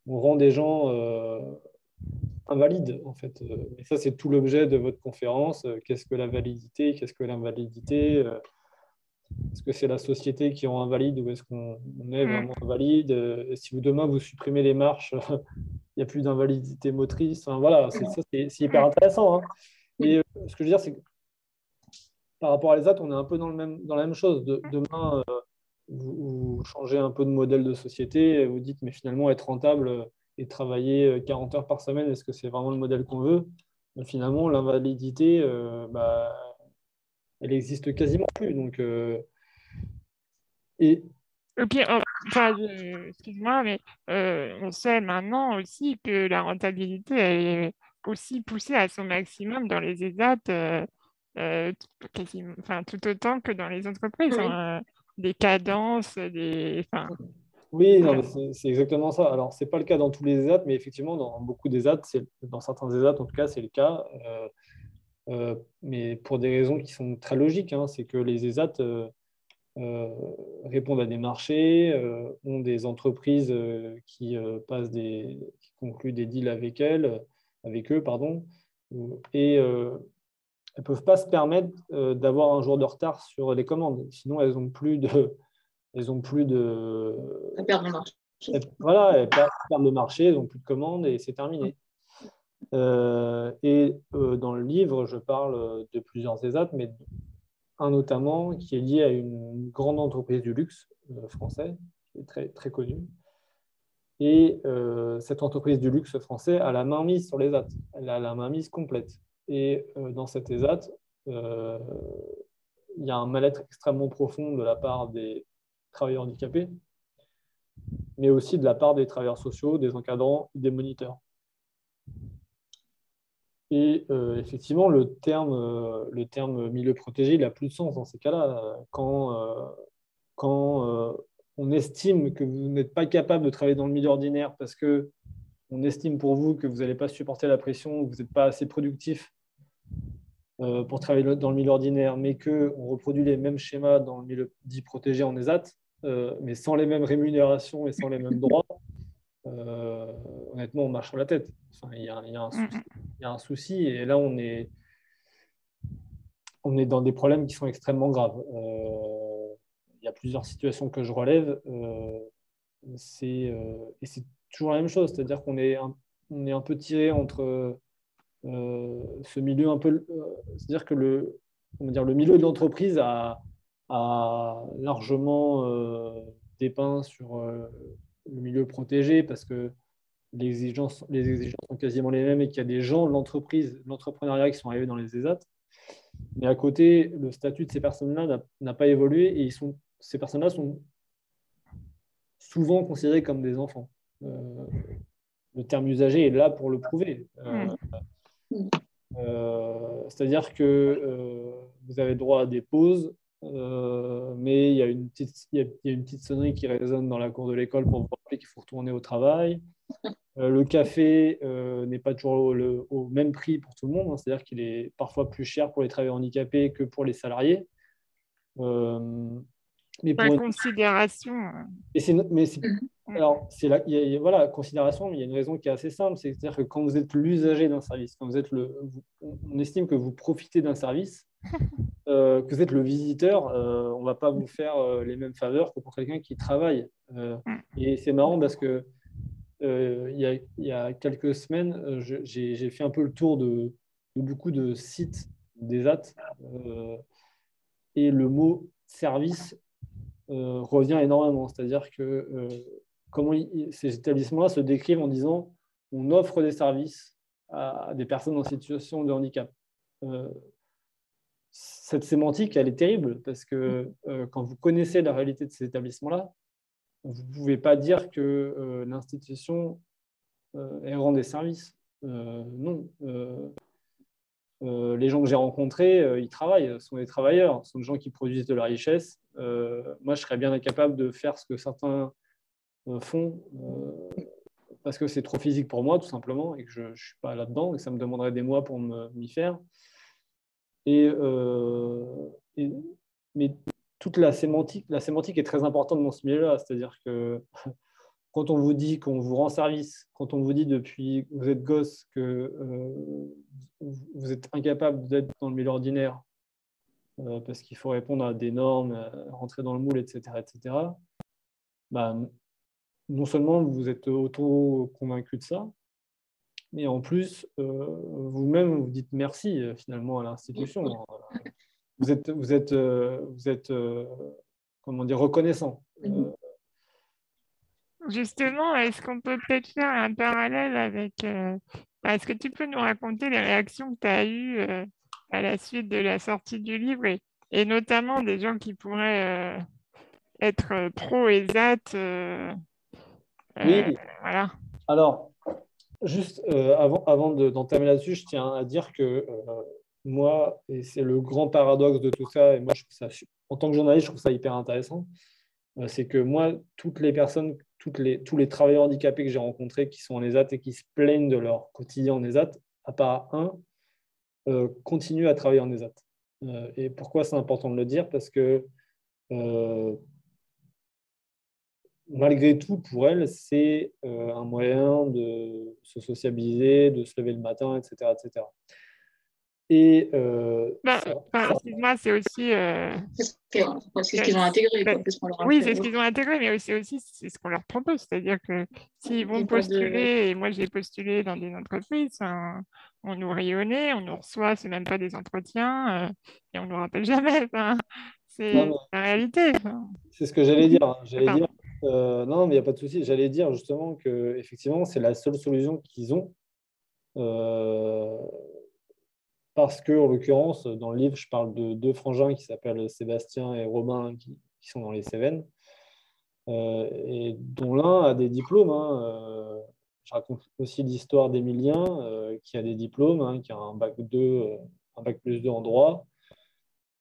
[SPEAKER 2] on rend des gens invalides, en fait. Et ça, c'est tout l'objet de votre conférence. Qu'est-ce que la validité? Qu'est-ce que l'invalidité? Est-ce que c'est la société qui rend invalide ou est-ce qu'on est
[SPEAKER 1] Mm.
[SPEAKER 2] vraiment invalide? Et si demain vous supprimez les marches, il n'y a plus d'invalidité motrice. Enfin, voilà, c'est hyper intéressant. Et ce que je veux dire, c'est que par rapport à l'ESAT, on est un peu dans la même chose. Demain, vous changez un peu de modèle de société, et vous dites, mais finalement, être rentable et travailler 40 heures par semaine, est-ce que c'est vraiment le modèle qu'on veut? Mais finalement, l'invalidité, elle existe quasiment plus. Donc, et
[SPEAKER 1] Et puis, enfin, excuse-moi, mais on sait maintenant aussi que la rentabilité elle est aussi poussée à son maximum dans les ESAT, enfin, tout autant que dans les entreprises,
[SPEAKER 3] Oui.
[SPEAKER 1] hein, des cadences, enfin,
[SPEAKER 2] oui, non,
[SPEAKER 1] voilà.
[SPEAKER 2] mais c'est exactement ça. Alors, c'est pas le cas dans tous les ESAT, mais effectivement, dans beaucoup d'ESAT, dans certains ESAT, en tout cas, c'est le cas. Mais pour des raisons qui sont très logiques, c'est que les ESAT, répondent à des marchés, ont des entreprises qui concluent des deals avec eux, pardon, et elles ne peuvent pas se permettre d'avoir un jour de retard sur les commandes. Sinon, elles n'ont plus de...
[SPEAKER 3] Ça perd le marché.
[SPEAKER 2] Voilà, elles perdent le marché, elles n'ont plus de commandes et c'est terminé. Dans le livre, je parle de plusieurs ESAT, mais un notamment qui est lié à une grande entreprise du luxe français, qui est très, très connue. Et cette entreprise du luxe français a la main mise sur les ESAT. Elle a la main mise complète. Et dans cette ESAT, il y a un mal-être extrêmement profond de la part des travailleurs handicapés, mais aussi de la part des travailleurs sociaux, des encadrants, des moniteurs. Et effectivement, le terme milieu protégé, il n'a plus de sens dans ces cas-là. Quand on estime que vous n'êtes pas capable de travailler dans le milieu ordinaire parce qu'on estime pour vous que vous n'allez pas supporter la pression, que vous n'êtes pas assez productif pour travailler dans le milieu ordinaire, mais qu'on reproduit les mêmes schémas dans le milieu dit protégé en ESAT, mais sans les mêmes rémunérations et sans les mêmes droits, honnêtement, on marche sur la tête. Enfin, il y a un souci, et là, on est dans des problèmes qui sont extrêmement graves. Il y a plusieurs situations que je relève, et c'est toujours la même chose, c'est-à-dire qu'on est un peu tiré entre ce milieu un peu... c'est-à-dire que le milieu de l'entreprise a largement dépeint sur le milieu protégé parce que les exigences sont quasiment les mêmes et qu'il y a des gens de l'entrepreneuriat qui sont arrivés dans les ESAT. Mais à côté, le statut de ces personnes-là n'a pas évolué et ces personnes-là sont souvent considérées comme des enfants. Le terme usagé est là pour le prouver. C'est-à-dire que vous avez droit à des pauses, mais il y a une petite sonnerie qui résonne dans la cour de l'école pour vous rappeler qu'il faut retourner au travail. Le café n'est pas toujours au même prix pour tout le monde, hein, c'est-à-dire qu'il est parfois plus cher pour les travailleurs handicapés que pour les salariés.
[SPEAKER 1] Mais pour considération.
[SPEAKER 2] Alors, voilà, considération, mais il y a une raison qui est assez simple, c'est-à-dire que quand vous êtes l'usager d'un service, quand on estime que vous profitez d'un service, que vous êtes le visiteur, on ne va pas vous faire les mêmes faveurs que pour quelqu'un qui travaille. Et c'est marrant parce que il y a quelques semaines, j'ai fait un peu le tour de beaucoup de sites d'ESAT et le mot service revient énormément. C'est-à-dire que comment ces établissements-là se décrivent en disant on offre des services à des personnes en situation de handicap. Cette sémantique, elle est terrible parce que quand vous connaissez la réalité de ces établissements-là, vous ne pouvez pas dire que l'institution elle rend des services. Non. Les gens que j'ai rencontrés, ils travaillent, ce sont des travailleurs, ce sont des gens qui produisent de la richesse. Moi, je serais bien incapable de faire ce que certains font parce que c'est trop physique pour moi, tout simplement, et que je ne suis pas là-dedans, et que ça me demanderait des mois pour m'y faire. Mais toute la sémantique est très importante dans ce milieu-là, c'est-à-dire que quand on vous dit qu'on vous rend service, quand on vous dit depuis que vous êtes gosse que vous êtes incapable d'être dans le milieu ordinaire parce qu'il faut répondre à des normes, rentrer dans le moule, etc., bah, non seulement vous êtes auto-convaincu de ça, mais en plus, vous-même, vous dites merci finalement à l'institution. Vous êtes comment dire, reconnaissant.
[SPEAKER 1] Justement, est-ce qu'on peut peut-être faire un parallèle avec... est-ce que tu peux nous raconter les réactions que tu as eues à la suite de la sortie du livre et notamment des gens qui pourraient être pro-ESAT
[SPEAKER 2] Oui,
[SPEAKER 1] voilà.
[SPEAKER 2] Alors, juste avant d'entamer là-dessus, je tiens à dire que moi, et c'est le grand paradoxe de tout ça, et moi, je trouve ça, en tant que journaliste, je trouve ça hyper intéressant, c'est que moi, toutes les personnes, tous les travailleurs handicapés que j'ai rencontrés qui sont en ESAT et qui se plaignent de leur quotidien en ESAT, à part un, continuent à travailler en ESAT. Et pourquoi c'est important de le dire? Parce que euh, malgré tout, pour elles, c'est un moyen de se sociabiliser, de se lever le matin, etc. etc. Et
[SPEAKER 1] Bah, excuse-moi, c'est aussi.
[SPEAKER 3] C'est ce qu'ils ont intégré,
[SPEAKER 1] Bah,
[SPEAKER 3] quoi. C'est ce qu'on leur a
[SPEAKER 1] oui,
[SPEAKER 3] fait.
[SPEAKER 1] c'est ce qu'ils ont intégré, mais aussi c'est ce qu'on leur propose. C'est-à-dire que s'ils
[SPEAKER 3] Il n'y
[SPEAKER 1] vont
[SPEAKER 3] a pas de...
[SPEAKER 1] postuler, et moi j'ai postulé dans des entreprises, on nous rayonnait, on nous reçoit, c'est même pas des entretiens, et on nous rappelle jamais. Enfin,
[SPEAKER 2] non,
[SPEAKER 1] c'est
[SPEAKER 2] mais
[SPEAKER 1] la réalité. Enfin,
[SPEAKER 2] c'est ce que j'allais dire, hein. J'allais dire,
[SPEAKER 1] pardon.
[SPEAKER 2] non, mais il n'y a pas de souci. J'allais dire justement que effectivement, c'est la seule solution qu'ils ont. Euh, Parce que, en l'occurrence, dans le livre, je parle de deux frangins qui s'appellent Sébastien et Robin, qui sont dans les Cévennes, et dont l'un a des diplômes, hein. Je raconte aussi l'histoire d'Emilien, qui a des diplômes, hein, qui a un bac 2, un bac plus 2 en droit.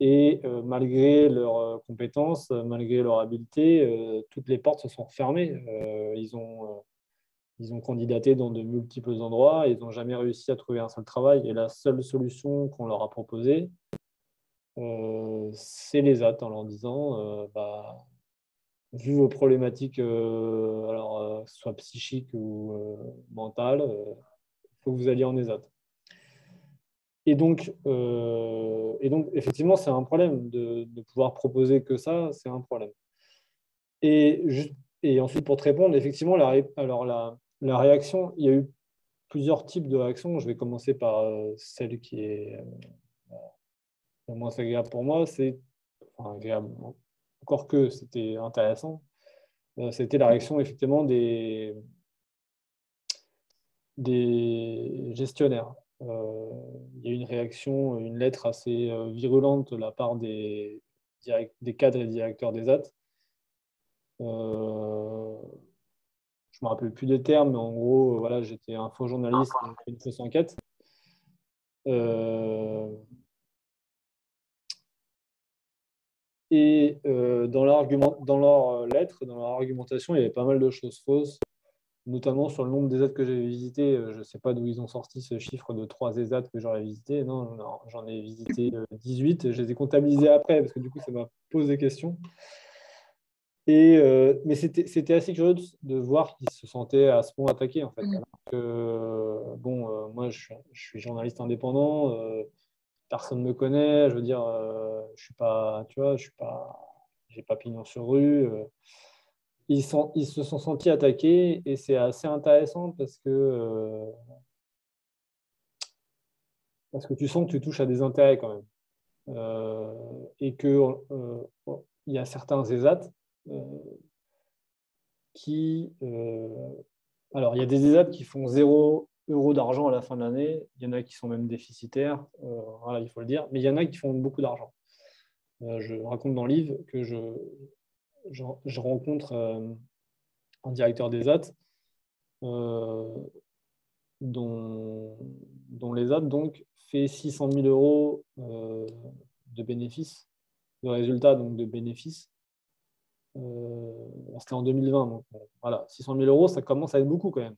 [SPEAKER 2] Et malgré leurs compétences, malgré leur habileté, toutes les portes se sont fermées. Ils ont candidaté dans de multiples endroits, et ils n'ont jamais réussi à trouver un seul travail. Et la seule solution qu'on leur a proposée, c'est les AT, en leur disant, bah, vu vos problématiques, que ce soit psychiques ou mentales, il faut que vous alliez en ESAT. Et donc, effectivement, c'est un problème de pouvoir proposer que ça, c'est un problème. Et, juste, et ensuite, pour te répondre, effectivement, la réaction, il y a eu plusieurs types de réactions. Je vais commencer par celle qui est la moins agréable pour moi. Enfin, agréable, encore que c'était intéressant. C'était la réaction, effectivement, des gestionnaires. Il y a eu une réaction, une lettre assez virulente de la part des cadres et directeurs des AT. Je ne me rappelle plus des termes, mais en gros, voilà, j'étais un faux journaliste, qui a fait une fausse enquête. Et dans leur lettre, dans leur argumentation, il y avait pas mal de choses fausses, notamment sur le nombre des ESAT que j'avais visités. Je ne sais pas d'où ils ont sorti ce chiffre de 3 ESAT que j'aurais visité. Non, non, j'en ai visité 18. Je les ai comptabilisés après, parce que du coup, ça m'a posé question. Mais c'était assez curieux de voir qu'ils se sentaient à ce point attaqués, en fait. Alors que, bon, moi, je suis journaliste indépendant, personne ne me connaît, je veux dire, je suis pas, tu vois, j'ai pas pignon sur rue. Ils se sont sentis attaqués, et c'est assez intéressant parce que tu sens que tu touches à des intérêts quand même. Et que il y a certains ESAT euh, qui, alors, il y a des ESAT qui font 0 € d'argent à la fin de l'année. Il y en a qui sont même déficitaires, voilà, il faut le dire. Mais il y en a qui font beaucoup d'argent. Je raconte dans le livre que je rencontre un directeur des ESAT dont les ESAT donc, fait 600 000 € de bénéfices, de résultats, donc de bénéfices. C'était en 2020. Donc, voilà, 600 000 €, ça commence à être beaucoup quand même.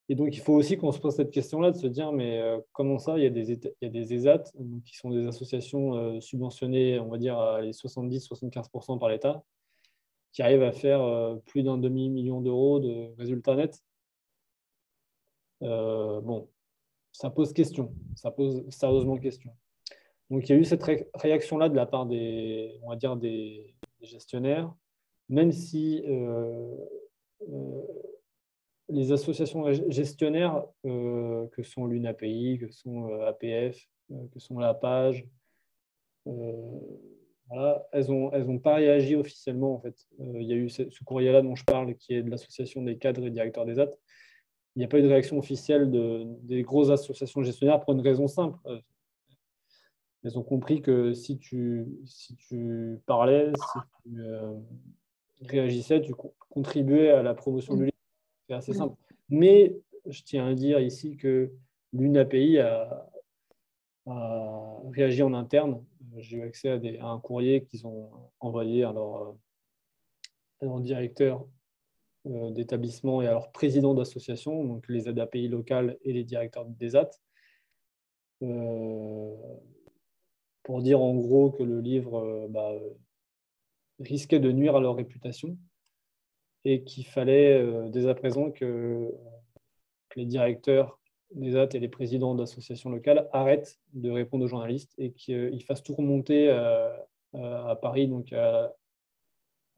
[SPEAKER 2] Et donc, il faut aussi qu'on se pose cette question-là, de se dire, mais comment ça, il y a des ESAT, qui sont des associations subventionnées, on va dire, à les 70-75% par l'État, qui arrivent à faire plus d'un demi-million d'euros de résultats nets. Bon, ça pose question, ça pose sérieusement question. Donc, il y a eu cette réaction-là de la part on va dire, des gestionnaires, même si euh, les associations gestionnaires, que sont l'UNAPI, que sont APF, que sont la Page, voilà, elles ont pas réagi officiellement, en fait. Il y a eu ce courrier-là dont je parle, qui est de l'association des cadres et directeurs des AT. Il n'y a pas eu de réaction officielle des grosses associations gestionnaires pour une raison simple. Elles ont compris que si tu parlais, si tu réagissais, tu contribuais à la promotion du livre. C'est assez simple. Mais je tiens à dire ici que l'UNAPI a réagi en interne. J'ai eu accès à un courrier qu'ils ont envoyé à leur directeur d'établissement et à leur président d'association, donc les ADAPI locales et les directeurs des AT, pour dire en gros que le livre, risquait de nuire à leur réputation et qu'il fallait dès à présent que les directeurs des ESAT et les présidents d'associations locales arrêtent de répondre aux journalistes et qu'ils fassent tout remonter à Paris, donc à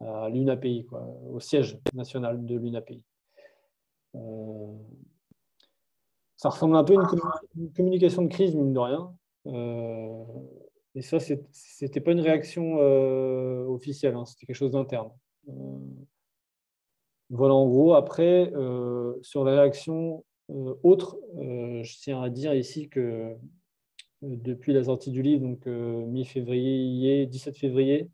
[SPEAKER 2] l'UNAPI, quoi, au siège national de l'UNAPI. Ça ressemble un peu à une communication de crise, mine de rien. Et ça, c'était pas une réaction officielle, hein, c'était quelque chose d'interne. Voilà, en gros. Après, sur la réaction autre, je tiens à dire ici que depuis la sortie du livre, donc mi-février, 17 février,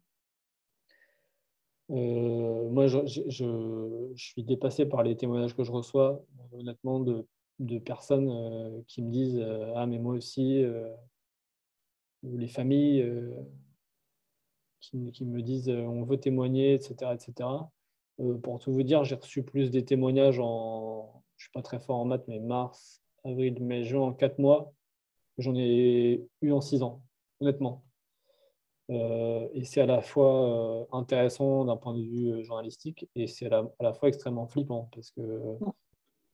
[SPEAKER 2] moi, je suis dépassé par les témoignages que je reçois, honnêtement, de personnes qui me disent ah, mais moi aussi, ou les familles qui me disent on veut témoigner, etc. etc. Pour tout vous dire, j'ai reçu plus des témoignages je ne suis pas très fort en maths, mais mars, avril, mai, juin, en 4 mois, j'en ai eu en 6 ans, honnêtement. Et c'est à la fois intéressant d'un point de vue journalistique et c'est à la fois extrêmement flippant parce que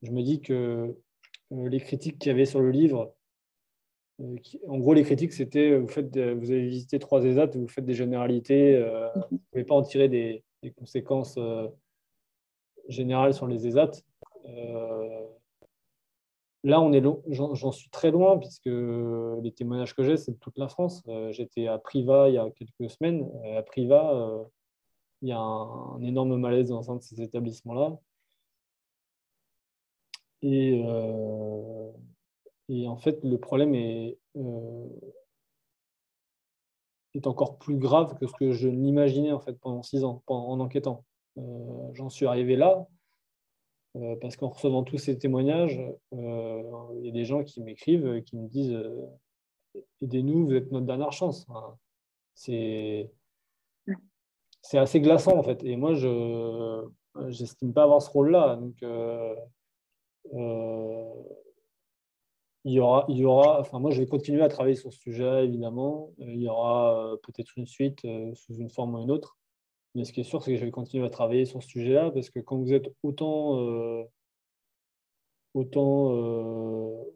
[SPEAKER 2] je me dis que les critiques qu'il y avait sur le livre, en gros, les critiques, c'était vous avez visité 3 ESAT, vous faites des généralités, vous ne pouvez pas en tirer des conséquences générales sur les ESAT. Là, j'en suis très loin, puisque les témoignages que j'ai, c'est de toute la France. J'étais à Privas il y a quelques semaines. À Privas, il y a un énorme malaise dans un de ces établissements-là. Et en fait, le problème est encore plus grave que ce que je l'imaginais en fait, pendant 6 ans, en enquêtant. J'en suis arrivé là, parce qu'en recevant tous ces témoignages, il y a des gens qui m'écrivent, qui me disent aidez-nous, vous êtes notre dernière chance. Enfin, c'est assez glaçant en fait. Et moi, je n'estime pas avoir ce rôle-là. Donc, enfin, moi, je vais continuer à travailler sur ce sujet, évidemment. Il y aura peut-être une suite sous une forme ou une autre. Mais ce qui est sûr, c'est que je vais continuer à travailler sur ce sujet-là parce que quand vous êtes on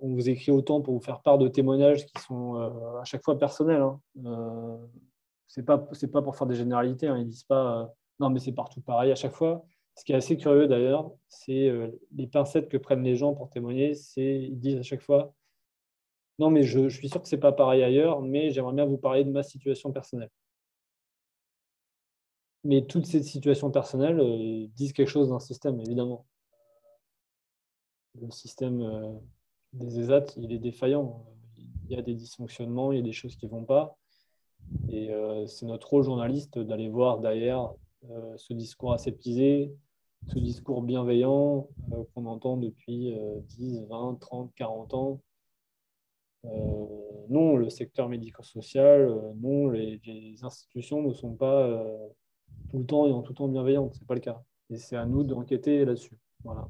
[SPEAKER 2] vous écrit autant pour vous faire part de témoignages qui sont à chaque fois personnels. Hein. C'est pas pour faire des généralités. Hein. Ils disent pas non, mais c'est partout pareil à chaque fois. Ce qui est assez curieux d'ailleurs, c'est les pincettes que prennent les gens pour témoigner. Ils disent à chaque fois non, mais je suis sûr que c'est pas pareil ailleurs, mais j'aimerais bien vous parler de ma situation personnelle. Mais toutes ces situations personnelles disent quelque chose d'un système, évidemment. Le système des ESAT, il est défaillant. Il y a des dysfonctionnements, il y a des choses qui ne vont pas. Et c'est notre rôle journaliste d'aller voir derrière ce discours aseptisé, ce discours bienveillant qu'on entend depuis 10, 20, 30, 40 ans. Non, le secteur médico-social, non, les institutions ne sont pas tout le temps et en tout temps bienveillantes. Ce n'est pas le cas. Et c'est à nous d'enquêter là-dessus. Voilà.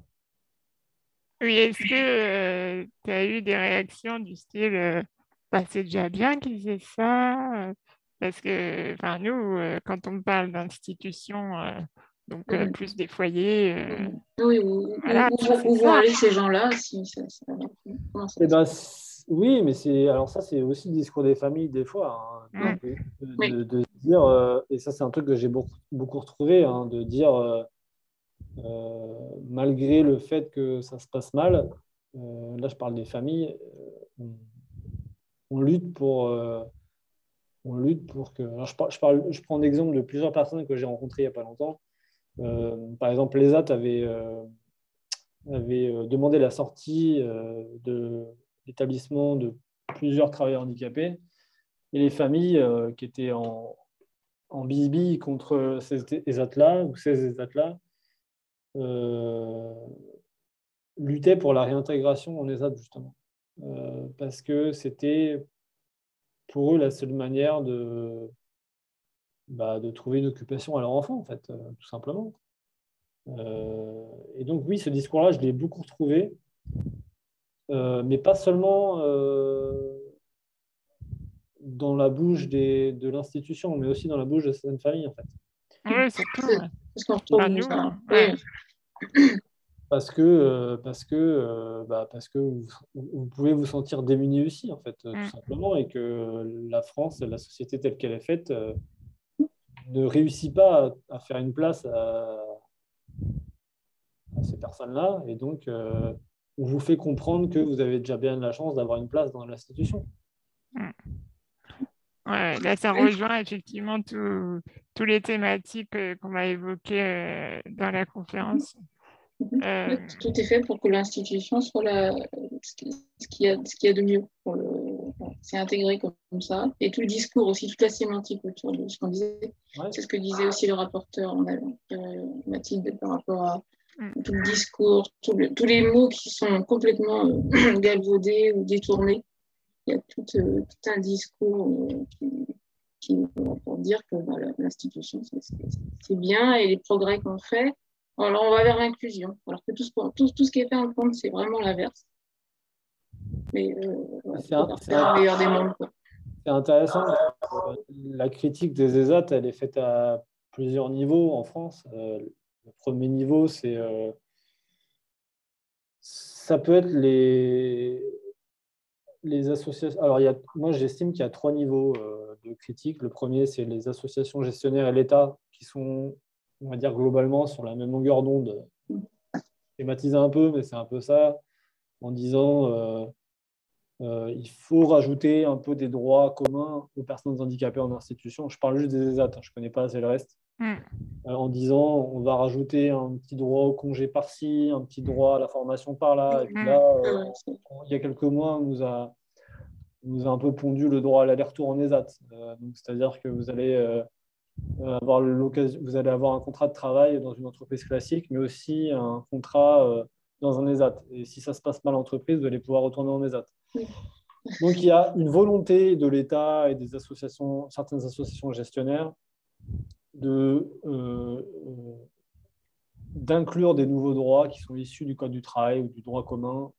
[SPEAKER 1] Oui, est-ce que tu as eu des réactions du style bah, c'est déjà bien qu'ils aient ça parce que enfin, nous, quand on parle d'institutions, donc plus des foyers,
[SPEAKER 3] Oui,
[SPEAKER 1] voilà,
[SPEAKER 3] où
[SPEAKER 1] c'est
[SPEAKER 3] vont
[SPEAKER 1] ça.
[SPEAKER 3] aller ces gens-là si comment ça
[SPEAKER 2] Eh
[SPEAKER 3] se
[SPEAKER 2] ben,
[SPEAKER 3] passe?
[SPEAKER 2] oui, mais alors ça, c'est aussi le discours des familles des fois, hein,
[SPEAKER 1] Mm.
[SPEAKER 3] Oui,
[SPEAKER 2] de se dire, et ça, c'est un truc que j'ai beaucoup retrouvé, hein, de dire, malgré le fait que ça se passe mal, là, je parle des familles, on lutte pour que. Alors, je prends l'exemple de plusieurs personnes que j'ai rencontrées il n'y a pas longtemps. Par exemple, l'ESAT avait demandé la sortie de l'établissement de plusieurs travailleurs handicapés et les familles qui étaient en bisbille contre ces ESAT-là ou ces ESAT-là luttaient pour la réintégration en ESAT justement. Parce que c'était pour eux la seule manière de trouver une occupation à leur enfant, en fait, tout simplement. Et donc, oui, ce discours-là, je l'ai beaucoup retrouvé, mais pas seulement dans la bouche de l'institution, mais aussi dans la bouche de certaines familles, en fait.
[SPEAKER 1] Oui, surtout,
[SPEAKER 3] C'est
[SPEAKER 1] ouais.
[SPEAKER 3] ce qu'on
[SPEAKER 1] À
[SPEAKER 3] retrouve
[SPEAKER 1] nous,
[SPEAKER 3] ça.
[SPEAKER 1] ouais.
[SPEAKER 3] Oui,
[SPEAKER 2] Parce que vous pouvez vous sentir démuni aussi, en fait, tout
[SPEAKER 1] Mm.
[SPEAKER 2] simplement, et que la France, la société telle qu'elle est faite, ne réussit pas à faire une place à ces personnes-là, et donc on vous fait comprendre que vous avez déjà bien de la chance d'avoir une place dans l'institution.
[SPEAKER 1] Mm. Ouais, là, ça rejoint effectivement tous les thématiques qu'on va évoquer dans la conférence.
[SPEAKER 3] oui,
[SPEAKER 1] Euh,
[SPEAKER 3] tout est fait pour que l'institution soit ce qu'il y a de mieux. C'est intégré comme ça. Et tout le discours aussi, toute la sémantique autour de ce qu'on disait.
[SPEAKER 2] Ouais.
[SPEAKER 3] C'est ce que disait aussi le rapporteur Mathilde par rapport à
[SPEAKER 1] mm,
[SPEAKER 3] tout le discours, tous les mots qui sont complètement galvaudés ou détournés. Il y a tout un discours pour dire que l'institution, c'est bien et les progrès qu'on fait. Alors, on va vers l'inclusion. Alors que tout ce qui est fait en compte, c'est vraiment l'inverse. Mais ouais,
[SPEAKER 2] C'est
[SPEAKER 3] faut partir le meilleur des mondes, quoi.
[SPEAKER 2] c'est intéressant. La critique des ESAT, elle est faite à plusieurs niveaux en France. Le premier niveau, ça peut être les associations. Alors, moi, j'estime qu'il y a trois niveaux de critique. Le premier, c'est les associations gestionnaires et l'État qui sont, on va dire, globalement sur la même longueur d'onde. Thématiser un peu, mais c'est un peu ça, en disant il faut rajouter un peu des droits communs aux personnes handicapées en institution. Je parle juste des ESAT, je ne connais pas assez le reste.
[SPEAKER 1] mm,
[SPEAKER 2] En disant on va rajouter un petit droit au congé par-ci, un petit droit à la formation par-là. Et puis là,
[SPEAKER 1] mm,
[SPEAKER 2] il y a quelques mois, on nous a un peu pondu le droit à l'aller-retour en ESAT. C'est-à-dire que vous allez avoir l'occasion, vous allez avoir un contrat de travail dans une entreprise classique, mais aussi un contrat dans un ESAT. Et si ça se passe mal en entreprise, vous allez pouvoir retourner en ESAT. Donc il y a une volonté de l'État et des associations, certaines associations gestionnaires d'inclure des nouveaux droits qui sont issus du Code du travail ou du droit commun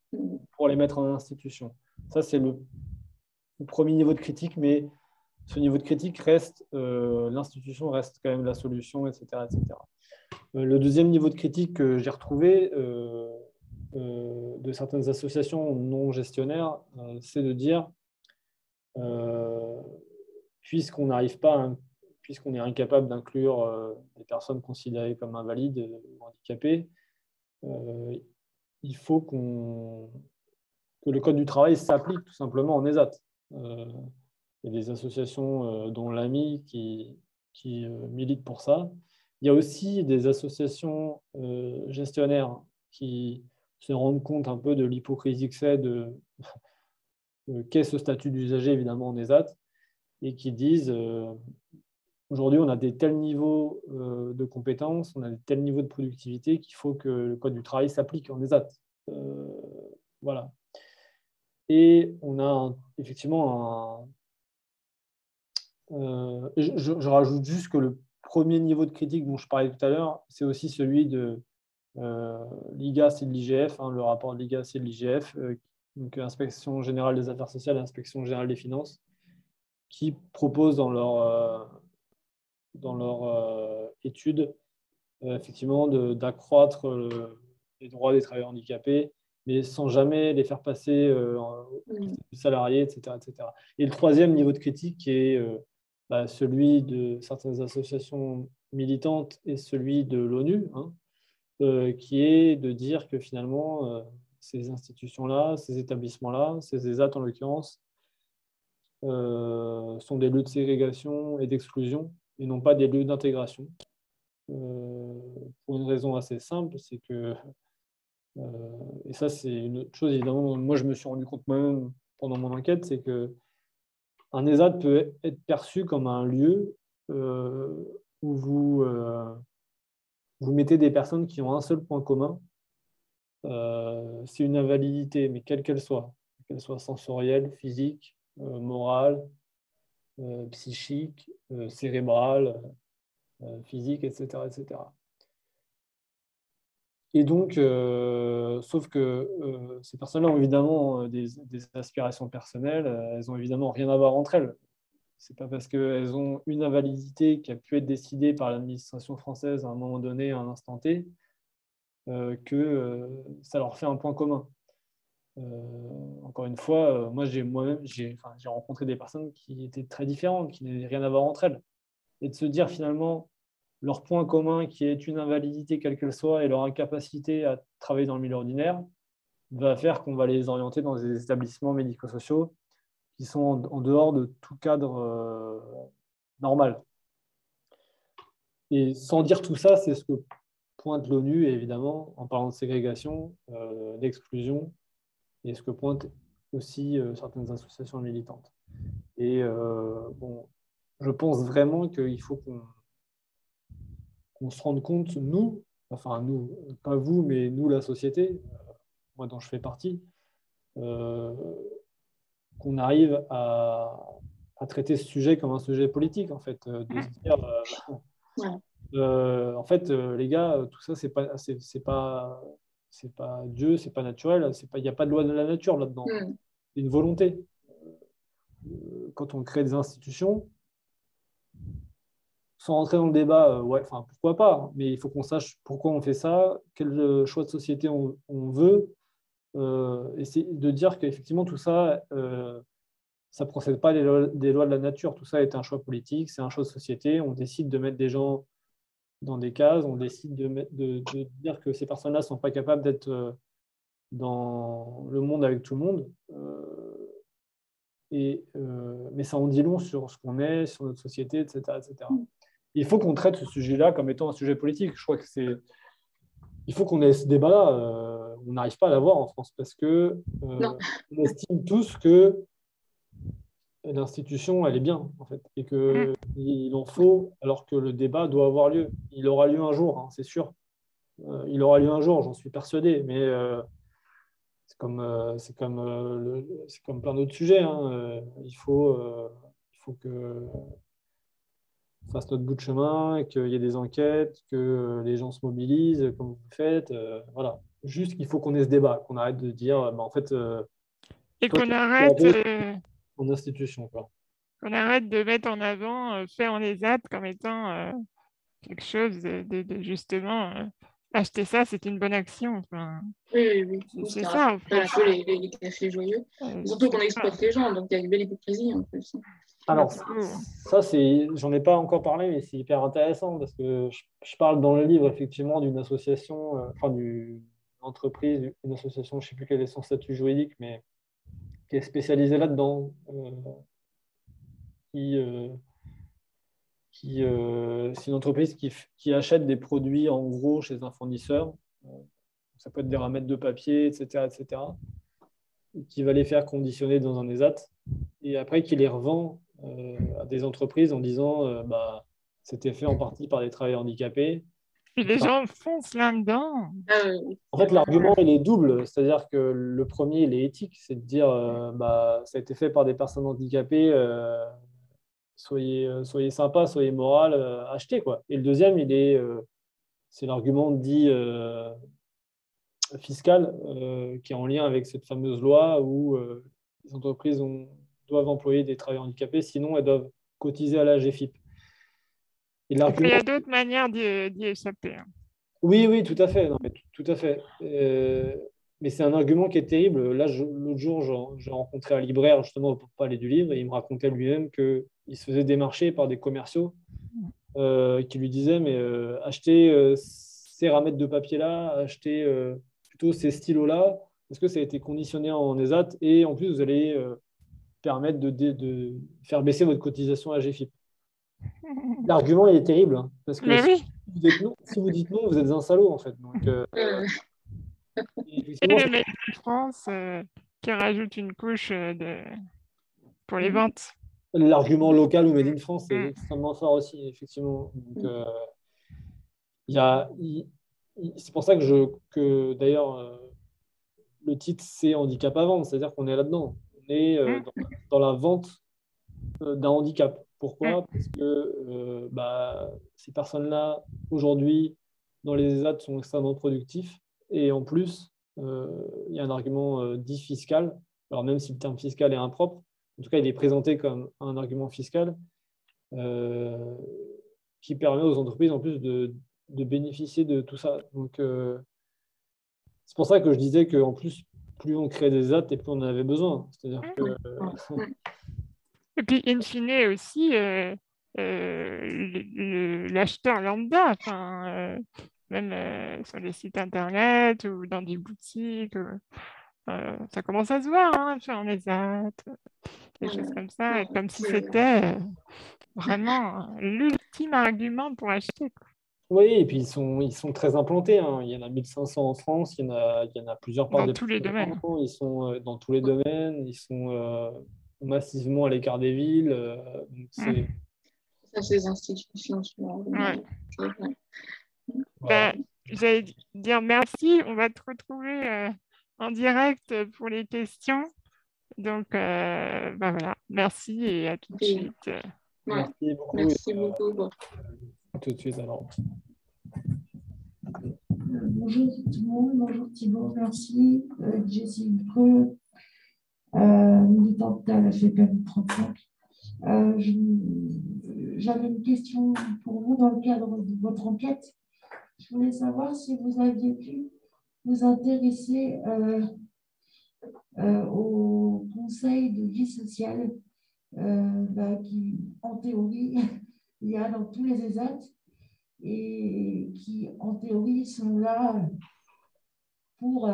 [SPEAKER 2] pour les mettre en institution. Ça, c'est le premier niveau de critique, mais ce niveau de critique reste, l'institution reste quand même la solution, etc. etc. Le deuxième niveau de critique que j'ai retrouvé de certaines associations non gestionnaires, c'est de dire, puisqu'on n'arrive pas, puisqu'on est incapable d'inclure des personnes considérées comme invalides ou handicapées, il faut que le Code du travail s'applique tout simplement en ESAT. Il y a des associations dont l'AMI qui militent pour ça. Il y a aussi des associations gestionnaires qui se rendent compte un peu de l'hypocrisie que c'est qu'est ce statut d'usager évidemment en ESAT et qui disent aujourd'hui on a des tels niveaux de compétences, on a des tels niveaux de productivité qu'il faut que le Code du travail s'applique en ESAT. Voilà. Et on a effectivement je rajoute juste que le premier niveau de critique dont je parlais tout à l'heure, c'est aussi celui de l'IGAS et de l'IGF, le rapport de l'IGAS et de l'IGF, donc Inspection générale des affaires sociales et Inspection générale des finances, qui proposent dans leur étude effectivement d'accroître les droits des travailleurs handicapés, mais sans jamais les faire passer salariés, etc., etc. Et le troisième niveau de critique qui est celui de certaines associations militantes et celui de l'ONU, qui est de dire que finalement, ces institutions-là, ces établissements-là, ces ESAT en l'occurrence, sont des lieux de ségrégation et d'exclusion et non pas des lieux d'intégration. Pour une raison assez simple, c'est que, et ça c'est une autre chose évidemment, moi je me suis rendu compte moi-même pendant mon enquête, c'est que un ESAT peut être perçu comme un lieu où vous mettez des personnes qui ont un seul point commun, c'est une invalidité, mais quelle qu'elle soit sensorielle, physique, morale, psychique, cérébrale, physique, etc., etc. Et donc, sauf que ces personnes-là ont évidemment des aspirations personnelles, elles n'ont évidemment rien à voir entre elles. c'est pas parce qu'elles ont une invalidité qui a pu être décidée par l'administration française à un moment donné, à un instant T, que ça leur fait un point commun. Encore une fois, moi j'ai rencontré des personnes qui étaient très différentes, qui n'avaient rien à voir entre elles. Et de se dire finalement leur point commun qui est une invalidité quelle qu'elle soit et leur incapacité à travailler dans le milieu ordinaire va faire qu'on va les orienter dans des établissements médico-sociaux qui sont en dehors de tout cadre normal. Et sans dire tout ça, c'est ce que pointe l'ONU, évidemment, en parlant de ségrégation, d'exclusion, et ce que pointent aussi certaines associations militantes. Et bon, je pense vraiment qu'il faut qu'on se rende compte, nous, enfin nous, pas vous, mais nous, la société, moi dont je fais partie, qu'on arrive à traiter ce sujet comme un sujet politique, en fait, de se dire, en fait, les gars, tout ça, c'est pas Dieu, c'est pas naturel, il n'y a pas de loi de la nature là-dedans. C'est une volonté. Quand on crée des institutions, sans rentrer dans le débat, ouais, enfin, pourquoi pas, mais il faut qu'on sache pourquoi on fait ça, quel choix de société on veut, essayer de dire qu'effectivement, tout ça, ça ne procède pas des lois de la nature. Tout ça est un choix politique, c'est un choix de société. On décide de mettre des gens dans des cases, on décide de dire que ces personnes-là ne sont pas capables d'être dans le monde avec tout le monde. Mais ça en dit long sur ce qu'on est, sur notre société, etc., etc. Il faut qu'on traite ce sujet-là comme étant un sujet politique. Je crois que il faut qu'on ait ce débat-là. On n'arrive pas à l'avoir en France parce que on estime tous que l'institution, elle est bien, en fait, et qu'il en faut, alors que le débat doit avoir lieu. Il aura lieu un jour, hein, c'est sûr. Il aura lieu un jour, j'en suis persuadé, mais c'est comme plein d'autres sujets. Hein. Il faut que fasse notre bout de chemin, qu'il y ait des enquêtes, que les gens se mobilisent, comme vous le faites. Voilà. Juste qu'il faut qu'on ait ce débat, qu'on arrête de dire, en fait,
[SPEAKER 1] Et
[SPEAKER 2] toi,
[SPEAKER 1] qu'on arrête,
[SPEAKER 2] en institution, quoi.
[SPEAKER 1] qu'on arrête de mettre en avant faire en ESAT comme étant quelque chose justement acheter ça, c'est une bonne action. Enfin,
[SPEAKER 3] oui.
[SPEAKER 1] c'est ça.
[SPEAKER 3] Un peu les cafés joyeux. Surtout qu'on exploite les gens, donc il y a une belle hypocrisie en plus.
[SPEAKER 2] Alors, ça, j'en ai pas encore parlé, mais c'est hyper intéressant parce que je parle dans le livre effectivement d'une association, d'une entreprise, une association, je ne sais plus quel est son statut juridique, mais qui est spécialisée là-dedans, c'est une entreprise qui achète des produits en gros chez un fournisseur. Ça peut être des ramettes de papier, etc., etc., et qui va les faire conditionner dans un ESAT et après qui les revend à des entreprises en disant c'était fait en partie par des travailleurs handicapés.
[SPEAKER 1] Et les gens foncent là-dedans.
[SPEAKER 2] En fait, l'argument, il est double. C'est-à-dire que le premier, il est éthique. C'est de dire ça a été fait par des personnes handicapées, soyez sympa, soyez moral, achetez, quoi. Et le deuxième, c'est l'argument dit fiscal qui est en lien avec cette fameuse loi où les entreprises doivent employer des travailleurs handicapés, sinon elles doivent cotiser à la GFIP.
[SPEAKER 1] Et il y a d'autres manières d'y échapper. Hein.
[SPEAKER 2] Oui, tout à fait. Non, mais tout à fait. Mais c'est un argument qui est terrible. Là, l'autre jour, j'ai rencontré un libraire justement pour parler du livre et il me racontait lui-même qu'il se faisait démarcher par des commerciaux qui lui disaient mais achetez ces ramettes de papier-là, achetez plutôt ces stylos-là, parce que ça a été conditionné en ESAT et en plus, vous allez permettre de faire baisser votre cotisation à GFIP. L'argument, il est terrible, hein, parce que si vous dites non, vous êtes un salaud, en fait. Donc,
[SPEAKER 1] et le Made in France qui rajoute une couche pour les ventes.
[SPEAKER 2] L'argument local ou Made in France, c'est extrêmement fort aussi, effectivement. Donc, c'est pour ça que d'ailleurs, le titre, c'est handicap à vendre, c'est-à-dire qu'on est là-dedans. On est dans la vente d'un handicap. Pourquoi ? Parce que ces personnes-là, aujourd'hui, dans les ESAT, sont extrêmement productifs. Et en plus, il y a un argument dit fiscal. Alors, même si le terme fiscal est impropre, en tout cas, il est présenté comme un argument fiscal qui permet aux entreprises en plus de bénéficier de tout ça. Donc, c'est pour ça que je disais qu'en plus, plus on crée des ZAT et plus on en avait besoin. C'est-à-dire que
[SPEAKER 1] Et puis, in fine aussi, l'acheteur lambda, même sur les sites internet ou dans des boutiques, ça commence à se voir, faire les ESAT, des choses comme ça, et comme si c'était vraiment l'ultime argument pour acheter, quoi.
[SPEAKER 2] oui, et puis ils sont très implantés, hein. Il y en a 1500 en France, il y en a plusieurs par
[SPEAKER 1] Dans tous les domaines.
[SPEAKER 2] département, ils sont dans tous les domaines, ils sont massivement à l'écart des villes. Donc
[SPEAKER 1] Mm.
[SPEAKER 3] Ça, ces institutions sont
[SPEAKER 1] Ouais.
[SPEAKER 3] voilà.
[SPEAKER 1] Ben, j'allais dire merci. On va te retrouver en direct pour les questions. Donc, ben voilà. Merci et à tout de
[SPEAKER 3] Et,
[SPEAKER 1] suite.
[SPEAKER 2] Merci beaucoup.
[SPEAKER 3] merci beaucoup.
[SPEAKER 2] À tout de suite alors.
[SPEAKER 4] Bonjour tout le monde, bonjour Thibaut, merci. Jessie Creux, militante à la FEPEM 35. J'avais une question pour vous dans le cadre de votre enquête. Je voulais savoir si vous aviez pu vous intéresser au conseil de vie sociale qui, en théorie, il y a dans tous les ESAT et qui, en théorie, sont là pour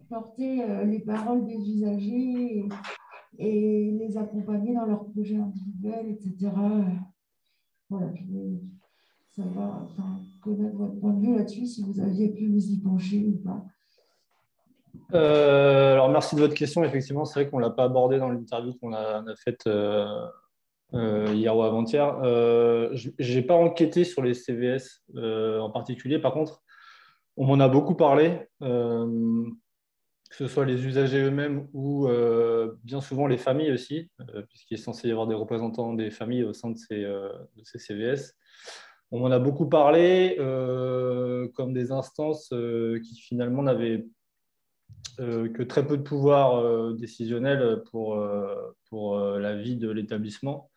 [SPEAKER 4] porter les paroles des usagers et les accompagner dans leurs projets individuels, etc. Voilà, je voulais savoir, connaître votre point de vue là-dessus, si vous aviez pu vous y pencher ou pas.
[SPEAKER 2] Alors, merci de votre question. Effectivement, c'est vrai qu'on ne l'a pas abordé dans l'interview qu'on a faite hier ou avant-hier. Je n'ai pas enquêté sur les CVS en particulier. Par contre, on m'en a beaucoup parlé, que ce soit les usagers eux-mêmes ou bien souvent les familles aussi, puisqu'il est censé y avoir des représentants des familles au sein de ces CVS. On m'en a beaucoup parlé comme des instances qui finalement n'avaient que très peu de pouvoir décisionnel pour la vie de l'établissement,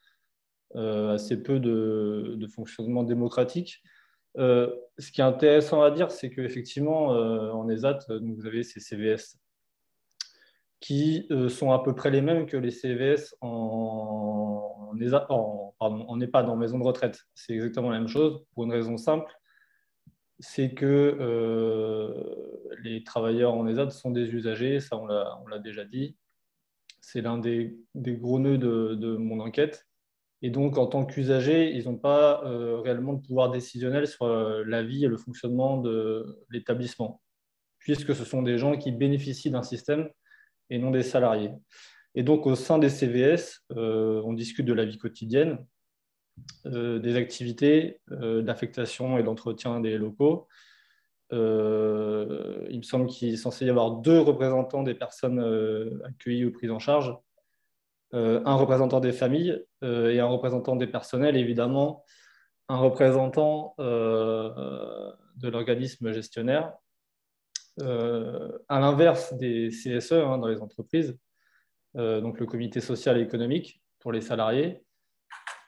[SPEAKER 2] assez peu de fonctionnement démocratique. Ce qui est intéressant à dire, c'est qu'effectivement, en ESAT, donc vous avez ces CVS qui sont à peu près les mêmes que les CVS en EHPAD, en maison de retraite. C'est exactement la même chose pour une raison simple, c'est que les travailleurs en ESAT sont des usagers, ça on l'a déjà dit. C'est l'un des gros nœuds de mon enquête. Et donc, en tant qu'usagers, ils n'ont pas réellement de pouvoir décisionnel sur la vie et le fonctionnement de l'établissement, puisque ce sont des gens qui bénéficient d'un système et non des salariés. Et donc, au sein des CVS, on discute de la vie quotidienne, des activités, d'affectation et d'entretien des locaux. Il me semble qu'il est censé y avoir 2 représentants des personnes accueillies ou prises en charge, un représentant des familles et un représentant des personnels, évidemment, un représentant de l'organisme gestionnaire. À l'inverse des CSE dans les entreprises, donc le comité social et économique pour les salariés,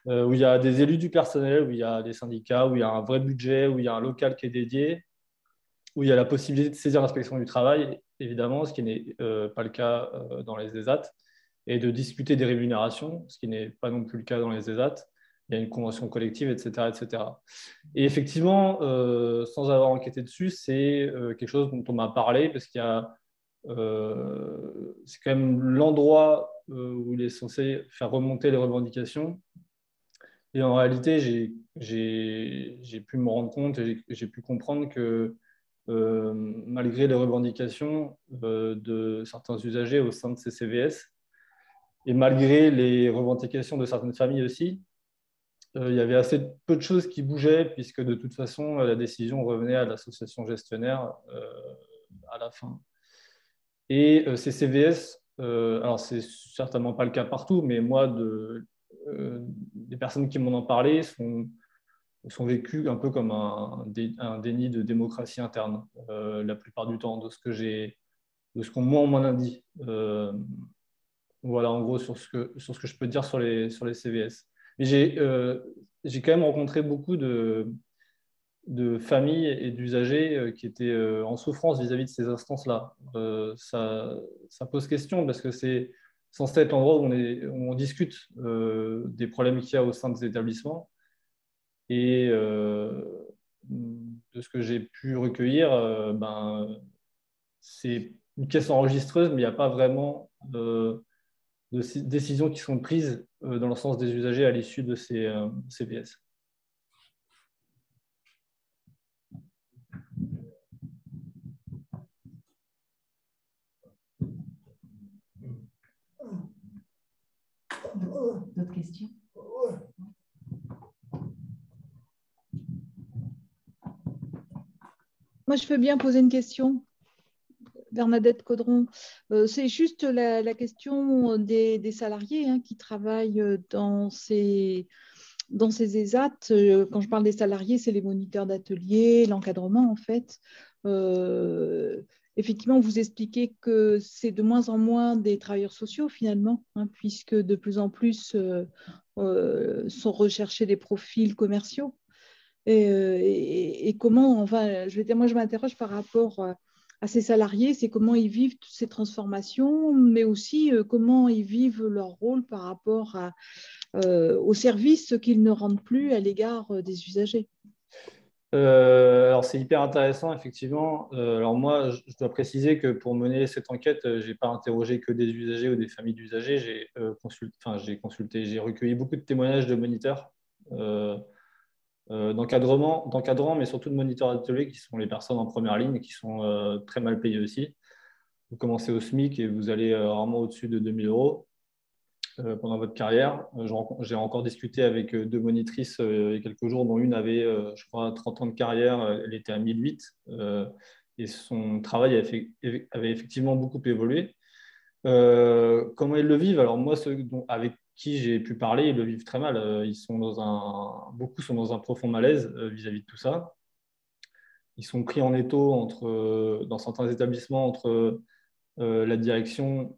[SPEAKER 2] où il y a des élus du personnel, où il y a des syndicats, où il y a un vrai budget, où il y a un local qui est dédié, où il y a la possibilité de saisir l'inspection du travail, évidemment, ce qui n'est pas le cas dans les ESAT, et de discuter des rémunérations, ce qui n'est pas non plus le cas dans les ESAT. Il y a une convention collective, etc. etc. Et effectivement, sans avoir enquêté dessus, c'est quelque chose dont on m'a parlé, parce qu'il y a c'est quand même l'endroit où il est censé faire remonter les revendications. Et en réalité, j'ai pu me rendre compte et j'ai pu comprendre que malgré les revendications de certains usagers au sein de ces CVS, et malgré les revendications de certaines familles aussi, il y avait assez peu de choses qui bougeaient, puisque de toute façon, la décision revenait à l'association gestionnaire à la fin. Et ces CVS, alors c'est certainement pas le cas partout, mais moi, des personnes qui m'en ont parlé sont vécues un peu comme un déni de démocratie interne, la plupart du temps, de ce qu'on moi on m'en a dit. Voilà, en gros, sur ce que je peux dire sur les CVS. Mais j'ai quand même rencontré beaucoup de familles et d'usagers qui étaient en souffrance vis-à-vis de ces instances-là. Ça pose question parce que c'est censé être l'endroit où on discute des problèmes qu'il y a au sein des établissements. Et de ce que j'ai pu recueillir, c'est une caisse enregistreuse, mais il n'y a pas vraiment de décisions qui sont prises dans le sens des usagers à l'issue de ces CVS.
[SPEAKER 4] D'autres questions?
[SPEAKER 5] Moi, je peux bien poser une question. Bernadette Caudron, c'est juste la question des salariés qui travaillent dans ces ESAT. Quand je parle des salariés, c'est les moniteurs d'atelier, l'encadrement en fait. Effectivement, vous expliquez que c'est de moins en moins des travailleurs sociaux finalement, puisque de plus en plus sont recherchés des profils commerciaux. Et comment, enfin, je vais dire, moi je m'interroge par rapport à ces salariés, c'est comment ils vivent toutes ces transformations, mais aussi comment ils vivent leur rôle par rapport aux services qu'ils ne rendent plus à l'égard des usagers.
[SPEAKER 2] Alors, c'est hyper intéressant, effectivement. Alors, moi, je dois préciser que pour mener cette enquête, je n'ai pas interrogé que des usagers ou des familles d'usagers. J'ai recueilli beaucoup de témoignages de moniteurs, d'encadrants, mais surtout de moniteurs d'atelier qui sont les personnes en première ligne et qui sont très mal payées aussi. Vous commencez au SMIC et vous allez rarement au-dessus de 2 000 euros pendant votre carrière. J'ai encore discuté avec 2 monitrices il y a quelques jours, dont une avait, je crois, 30 ans de carrière, elle était à 1 008 et son travail avait effectivement beaucoup évolué. Comment ils le vivent? Alors moi, ceux avec qui j'ai pu parler, ils le vivent très mal. Beaucoup sont dans un profond malaise vis-à-vis de tout ça. Ils sont pris en étau dans certains établissements entre la direction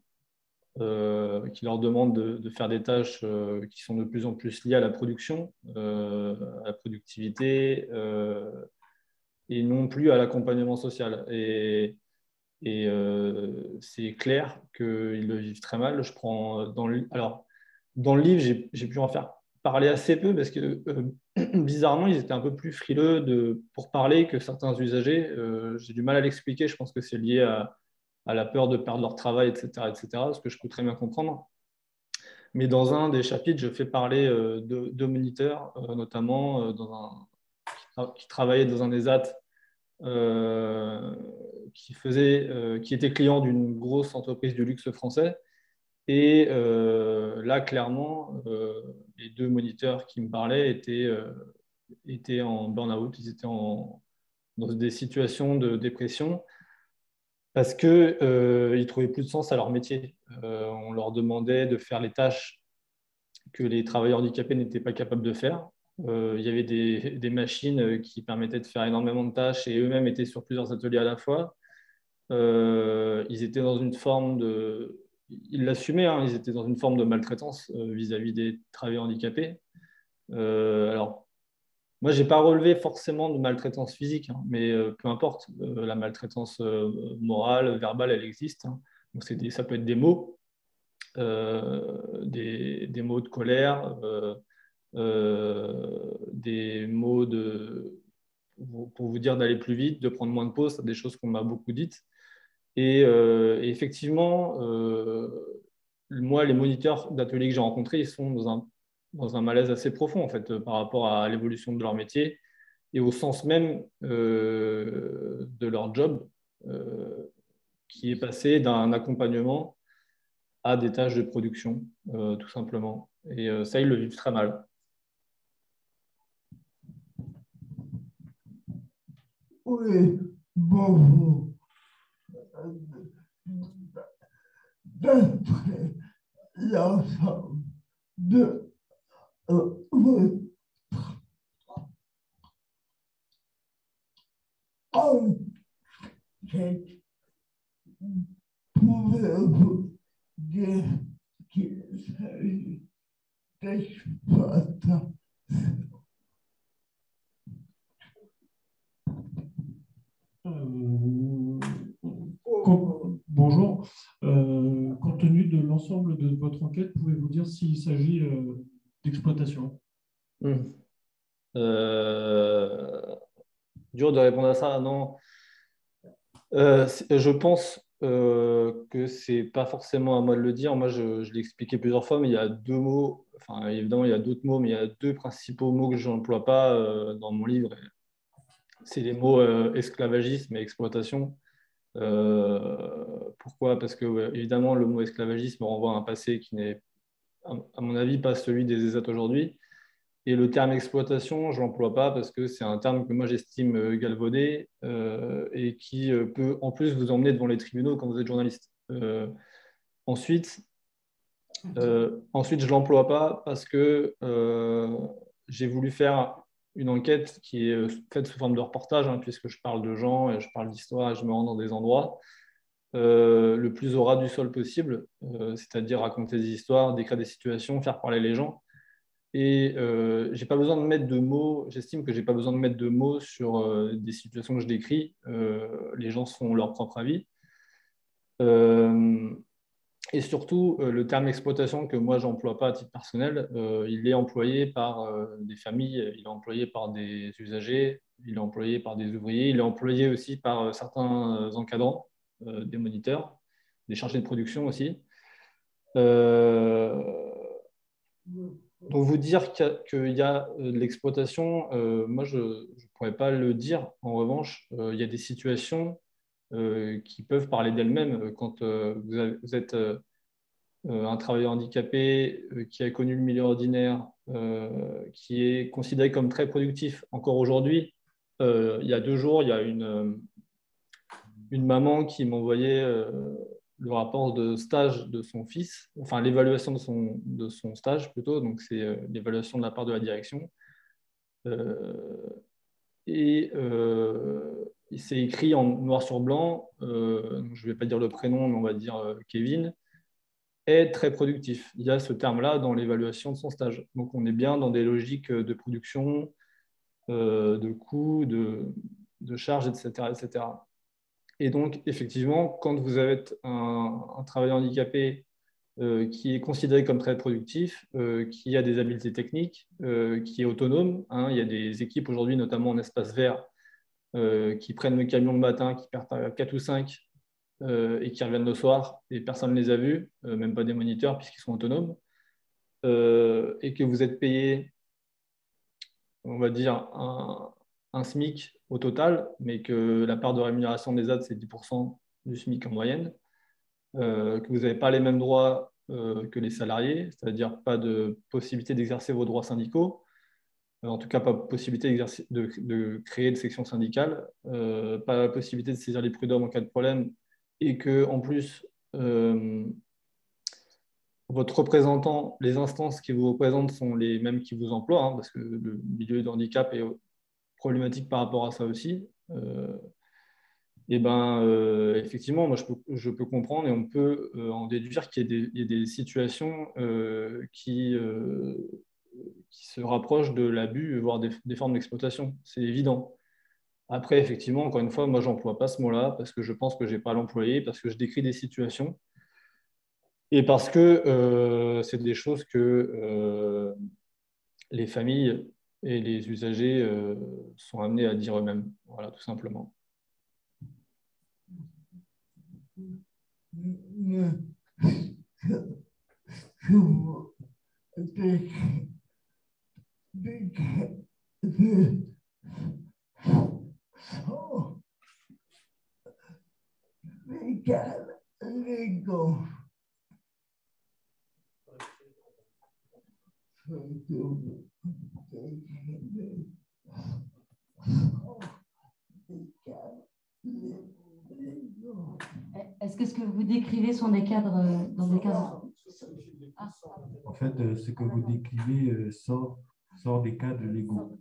[SPEAKER 2] qui leur demande de faire des tâches qui sont de plus en plus liées à la production, à la productivité, et non plus à l'accompagnement social. Et c'est clair qu'ils le vivent très mal. Alors, dans le livre, j'ai pu en faire parler assez peu parce que bizarrement, ils étaient un peu plus frileux pour parler que certains usagers. J'ai du mal à l'expliquer. Je pense que c'est lié à la peur de perdre leur travail, etc., ce que je peux très bien comprendre. Mais dans un des chapitres, je fais parler deux moniteurs, notamment qui travaillaient dans un ESAT qui était client d'une grosse entreprise du luxe français. Et là, clairement, les 2 moniteurs qui me parlaient étaient en burn-out, ils étaient dans des situations de dépression parce qu'ils ne trouvaient plus de sens à leur métier. On leur demandait de faire les tâches que les travailleurs handicapés n'étaient pas capables de faire. Il y avait des machines qui permettaient de faire énormément de tâches et eux-mêmes étaient sur plusieurs ateliers à la fois. Ils étaient dans une forme de... Ils l'assumaient, ils étaient dans une forme de maltraitance vis-à-vis des travailleurs handicapés. Alors, moi, je n'ai pas relevé forcément de maltraitance physique, mais peu importe, la maltraitance morale, verbale, elle existe. Donc, ça peut être des mots, des mots de colère, des mots pour vous dire d'aller plus vite, de prendre moins de pauses, des choses qu'on m'a beaucoup dites. Et effectivement, moi, les moniteurs d'ateliers que j'ai rencontrés, ils sont dans un malaise assez profond en fait, par rapport à l'évolution de leur métier et au sens même de leur job, qui est passé d'un accompagnement à des tâches de production, tout simplement. Et ça, ils le vivent très mal.
[SPEAKER 6] Oui, bon, d'après l'ensemble de votre enquête, pouvez-vous dire qu'il s'agit d'exploitation.
[SPEAKER 7] Bonjour. Compte tenu de l'ensemble de votre enquête, pouvez-vous dire s'il s'agit d'exploitation?
[SPEAKER 2] Dur de répondre à ça, non. Je pense que c'est pas forcément à moi de le dire. Moi, je l'ai expliqué plusieurs fois, mais il y a deux mots. Enfin, évidemment, il y a d'autres mots, mais il y a deux principaux mots que je n'emploie pas dans mon livre. C'est les mots esclavagisme et exploitation. Pourquoi? Parce que, ouais, évidemment, le mot esclavagisme renvoie à un passé qui n'est, à mon avis, pas celui des ESAT aujourd'hui. Et le terme exploitation, je ne l'emploie pas parce que c'est un terme que moi j'estime galvaudé et qui peut en plus vous emmener devant les tribunaux quand vous êtes journaliste. Ensuite, je ne l'emploie pas parce que j'ai voulu faire une enquête qui est faite sous forme de reportage, hein, puisque je parle de gens et je parle d'histoire et je me rends dans des endroits le plus au ras du sol possible, c'est-à-dire raconter des histoires, décrire des situations, faire parler les gens. Et j'ai pas besoin de mettre de mots, j'estime que j'ai pas besoin de mettre de mots sur des situations que je décris. Les gens se font leur propre avis. Et surtout, le terme exploitation que moi j'emploie pas à titre personnel, il est employé par des familles, il est employé par des usagers, il est employé par des ouvriers, il est employé aussi par certains encadrants, des moniteurs, des chargés de production aussi. Donc vous dire qu'il y a de l'exploitation, moi je ne pourrais pas le dire. En revanche, il y a des situations qui peuvent parler d'elles-mêmes. Quand vous êtes un travailleur handicapé qui a connu le milieu ordinaire, qui est considéré comme très productif encore aujourd'hui, il y a 2 jours, il y a une maman qui m'envoyait le rapport de stage de son fils, enfin l'évaluation de son stage plutôt, donc c'est l'évaluation de la part de la direction. Et c'est écrit en noir sur blanc, je ne vais pas dire le prénom, mais on va dire Kevin, est très productif. Il y a ce terme-là dans l'évaluation de son stage. Donc on est bien dans des logiques de production, de coûts, de charges, etc., etc. Et donc, effectivement, quand vous êtes un travailleur handicapé qui est considéré comme très productif, qui a des habiletés techniques, qui est autonome, hein, il y a des équipes aujourd'hui, notamment en espace vert, qui prennent le camion le matin, qui partent à 4 ou 5 et qui reviennent le soir, et personne ne les a vus, même pas des moniteurs, puisqu'ils sont autonomes, et que vous êtes payé, on va dire, un SMIC au total, mais que la part de rémunération des aides, c'est 10% du SMIC en moyenne, que vous n'avez pas les mêmes droits que les salariés, c'est-à-dire pas de possibilité d'exercer vos droits syndicaux, en tout cas pas possibilité de créer de section syndicale, pas la possibilité de saisir les prud'hommes en cas de problème, et que en plus, votre représentant, les instances qui vous représentent sont les mêmes qui vous emploient, hein, parce que le milieu de handicap est problématique par rapport à ça aussi. Et ben, effectivement, moi, je peux comprendre et on peut en déduire qu'il y a des situations qui se rapprochent de l'abus, voire des formes d'exploitation. C'est évident. Après, effectivement, encore une fois, moi, j'emploie pas ce mot-là parce que je pense que je n'ai pas à l'employer, parce que je décris des situations et parce que c'est des choses que les familles et les usagers sont amenés à dire eux-mêmes. Voilà, tout simplement.
[SPEAKER 8] Est-ce que ce que vous décrivez sont des cadres dans des cadres?
[SPEAKER 7] En fait, ce que vous décrivez sort des cadres légaux.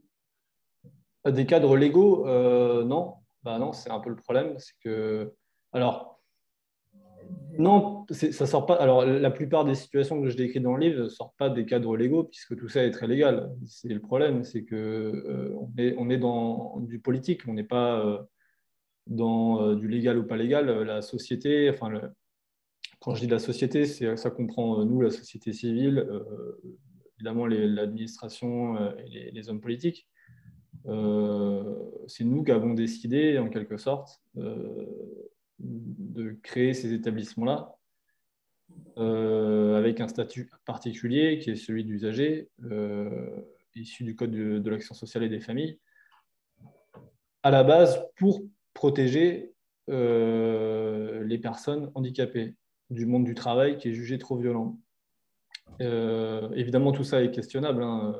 [SPEAKER 2] Des cadres légaux, non. Bah non, c'est un peu le problème. C'est que, alors, Non, ça sort pas. Alors, la plupart des situations que je décris dans le livre ne sortent pas des cadres légaux, puisque tout ça est très légal. C'est le problème, c'est que on est dans du politique, on n'est pas dans du légal ou pas légal. La société, enfin, quand je dis la société, ça comprend nous, la société civile, évidemment l'administration et les hommes politiques. C'est nous qui avons décidé, en quelque sorte, de créer ces établissements-là avec un statut particulier qui est celui d'usager, issu du Code de l'action sociale et des familles, à la base pour protéger les personnes handicapées du monde du travail qui est jugé trop violent. Évidemment, tout ça est questionnable. Hein.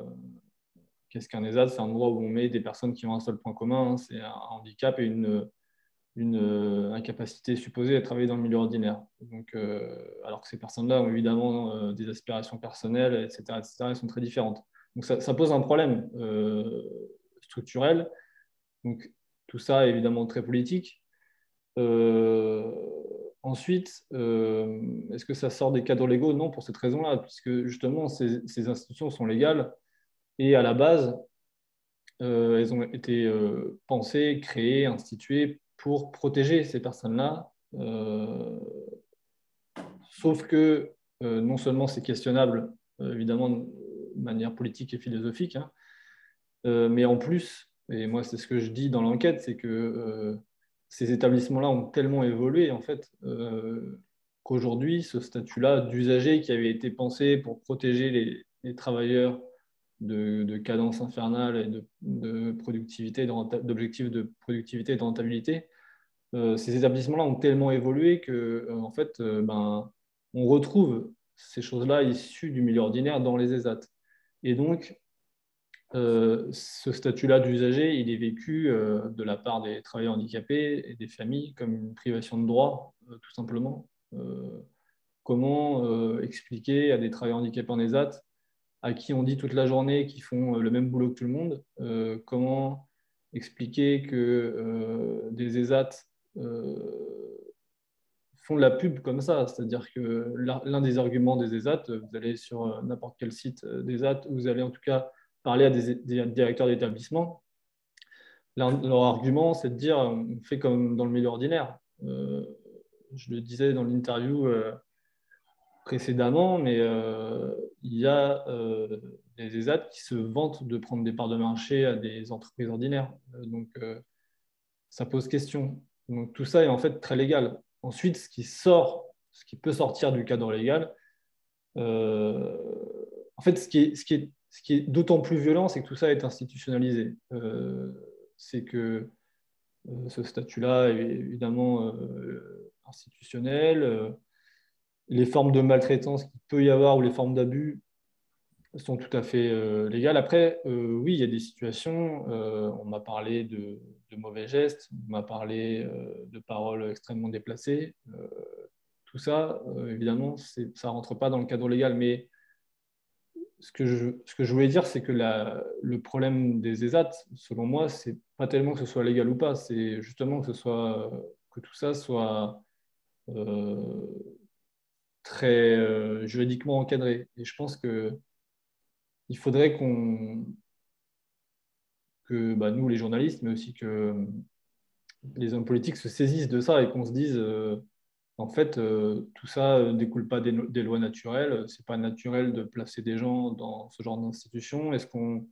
[SPEAKER 2] Qu'est-ce qu'un ESAT? C'est un endroit où on met des personnes qui ont un seul point commun, hein, c'est un handicap et une incapacité supposée à travailler dans le milieu ordinaire. Donc, alors que ces personnes-là ont évidemment des aspirations personnelles, etc., elles sont très différentes. Donc, ça pose un problème structurel. Donc, tout ça est évidemment très politique. Ensuite, est-ce que ça sort des cadres légaux? Non, pour cette raison-là, puisque justement, ces institutions sont légales et à la base, elles ont été pensées, créées, instituées pour protéger ces personnes-là. Sauf que non seulement c'est questionnable, évidemment, de manière politique et philosophique, hein, mais en plus, et moi c'est ce que je dis dans l'enquête, c'est que ces établissements-là ont tellement évolué, en fait, qu'aujourd'hui, ce statut-là d'usager qui avait été pensé pour protéger les travailleurs de cadence infernale et de productivité, d'objectifs de productivité et de rentabilité, ces établissements-là ont tellement évolué que, en fait, on retrouve ces choses-là issues du milieu ordinaire dans les ESAT. Et donc, ce statut-là d'usager, il est vécu de la part des travailleurs handicapés et des familles comme une privation de droit, tout simplement. Comment expliquer à des travailleurs handicapés en ESAT à qui on dit toute la journée qu'ils font le même boulot que tout le monde, comment expliquer que des ESAT font de la pub comme ça, c'est-à-dire que l'un des arguments des ESAT, vous allez sur n'importe quel site des ESAT, vous allez en tout cas parler à des directeurs d'établissement, leur argument c'est de dire on fait comme dans le milieu ordinaire. Je le disais dans l'interview précédemment, mais il y a des ESAT qui se vantent de prendre des parts de marché à des entreprises ordinaires. Donc, ça pose question. Donc, tout ça est en fait très légal. Ensuite, ce qui peut sortir du cadre légal, en fait, ce qui est d'autant plus violent, c'est que tout ça est institutionnalisé. C'est que ce statut-là est évidemment institutionnel. Les formes de maltraitance qu'il peut y avoir ou les formes d'abus sont tout à fait légales. Après, oui, il y a des situations, on m'a parlé de mauvais gestes, on m'a parlé de paroles extrêmement déplacées. Tout ça, évidemment, ça ne rentre pas dans le cadre légal. Mais ce que je voulais dire, c'est que le problème des ESAT, selon moi, ce n'est pas tellement que ce soit légal ou pas, c'est justement que tout ça soit très juridiquement encadré. Et je pense qu'il faudrait que nous, les journalistes, mais aussi que les hommes politiques se saisissent de ça et qu'on se dise, en fait, tout ça ne découle pas des lois naturelles. Ce n'est pas naturel de placer des gens dans ce genre d'institution. Est-ce qu'on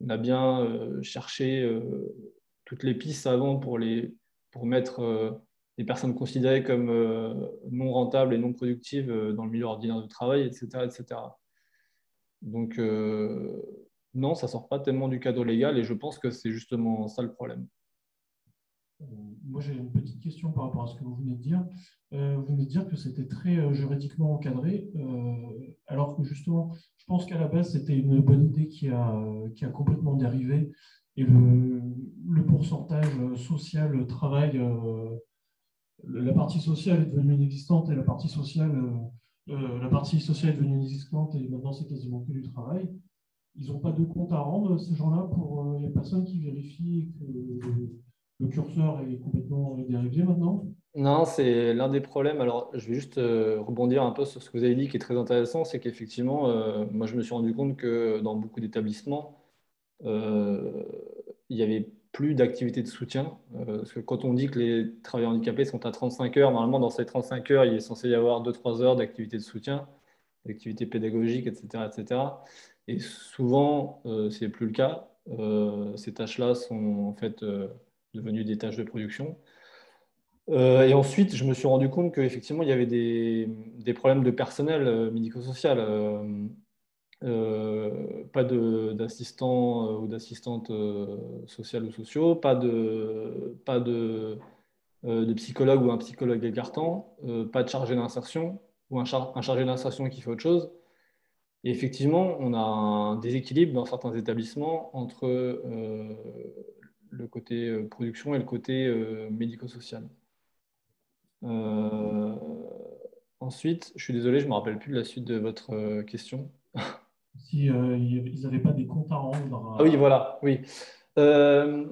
[SPEAKER 2] a bien cherché toutes les pistes avant pour mettre les personnes considérées comme non rentables et non productives dans le milieu ordinaire de travail, etc. etc. Donc, non, ça ne sort pas tellement du cadre légal et je pense que c'est justement ça le problème.
[SPEAKER 7] Moi, j'ai une petite question par rapport à ce que vous venez de dire. Vous venez de dire que c'était très juridiquement encadré, alors que justement, je pense qu'à la base, c'était une bonne idée qui a complètement dérivé. Et le pourcentage social travail, la partie sociale est devenue inexistante et la partie sociale est devenue inexistante et maintenant, c'est quasiment que du travail. Ils n'ont pas de compte à rendre, ces gens-là, pour les personnes qui vérifient que le curseur est complètement dérivé maintenant.
[SPEAKER 2] Non, c'est l'un des problèmes. Alors, je vais juste rebondir un peu sur ce que vous avez dit qui est très intéressant, c'est qu'effectivement, moi, je me suis rendu compte que dans beaucoup d'établissements, euh, il n'y avait plus d'activités de soutien. Parce que quand on dit que les travailleurs handicapés sont à 35 heures, normalement, dans ces 35 heures, il est censé y avoir 2-3 heures d'activités de soutien, d'activités pédagogiques, etc., etc. Et souvent, ce n'est plus le cas. Ces tâches-là sont en fait devenues des tâches de production. Et ensuite, je me suis rendu compte qu'effectivement, il y avait des problèmes de personnel médico-social. Pas d'assistants ou d'assistantes sociales ou sociaux, pas de psychologue ou un psychologue écartant, pas de chargé d'insertion ou un chargé d'insertion qui fait autre chose. Et effectivement, on a un déséquilibre dans certains établissements entre le côté production et le côté médico-social. Euh, Ensuite, je suis désolé, je ne me rappelle plus de la suite de votre question.
[SPEAKER 7] Si ils n'avaient pas des comptes à rendre.
[SPEAKER 2] Ah oui, voilà, oui. Euh,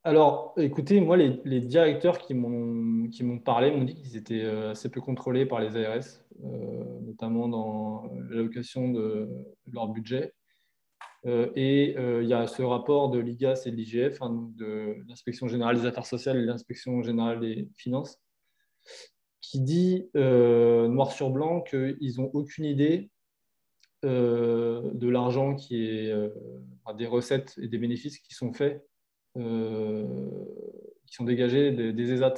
[SPEAKER 2] alors, écoutez, moi, les directeurs qui m'ont parlé m'ont dit qu'ils étaient assez peu contrôlés par les ARS, notamment dans l'allocation de leur budget. Il y a ce rapport de l'IGAS et de l'IGF, hein, de l'Inspection générale des affaires sociales et de l'Inspection générale des finances, qui dit noir sur blanc qu'ils n'ont aucune idée de l'argent des recettes et des bénéfices qui sont faits, qui sont dégagés des ESAT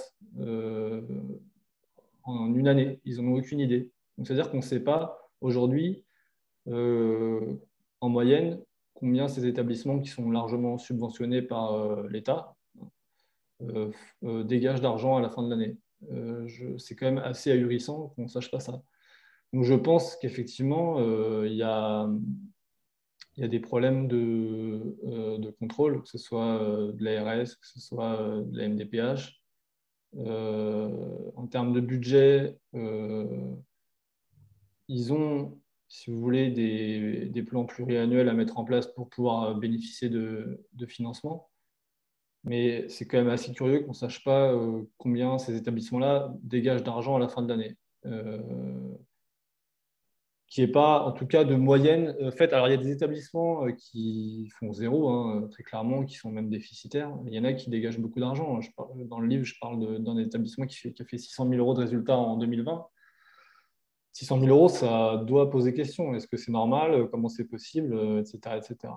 [SPEAKER 2] en une année. Ils n'en ont aucune idée. Donc, c'est-à-dire qu'on ne sait pas aujourd'hui, en moyenne, combien ces établissements qui sont largement subventionnés par l'État dégagent d'argent à la fin de l'année. C'est quand même assez ahurissant qu'on ne sache pas ça. Donc, je pense qu'effectivement, il y a des problèmes de contrôle, que ce soit de l'ARS, que ce soit de la MDPH. En termes de budget, ils ont, si vous voulez, des plans pluriannuels à mettre en place pour pouvoir bénéficier de financement. Mais c'est quand même assez curieux qu'on ne sache pas combien ces établissements-là dégagent d'argent à la fin de l'année. Qui n'est pas, en tout cas, de moyenne faite. Alors, il y a des établissements qui font zéro, hein, très clairement, qui sont même déficitaires. Il y en a qui dégagent beaucoup d'argent. Dans le livre, je parle d'un établissement qui a fait 600 000 euros de résultats en 2020. 600 000 euros, ça doit poser question. Est-ce que c'est normal? Comment c'est possible? Etc., etc.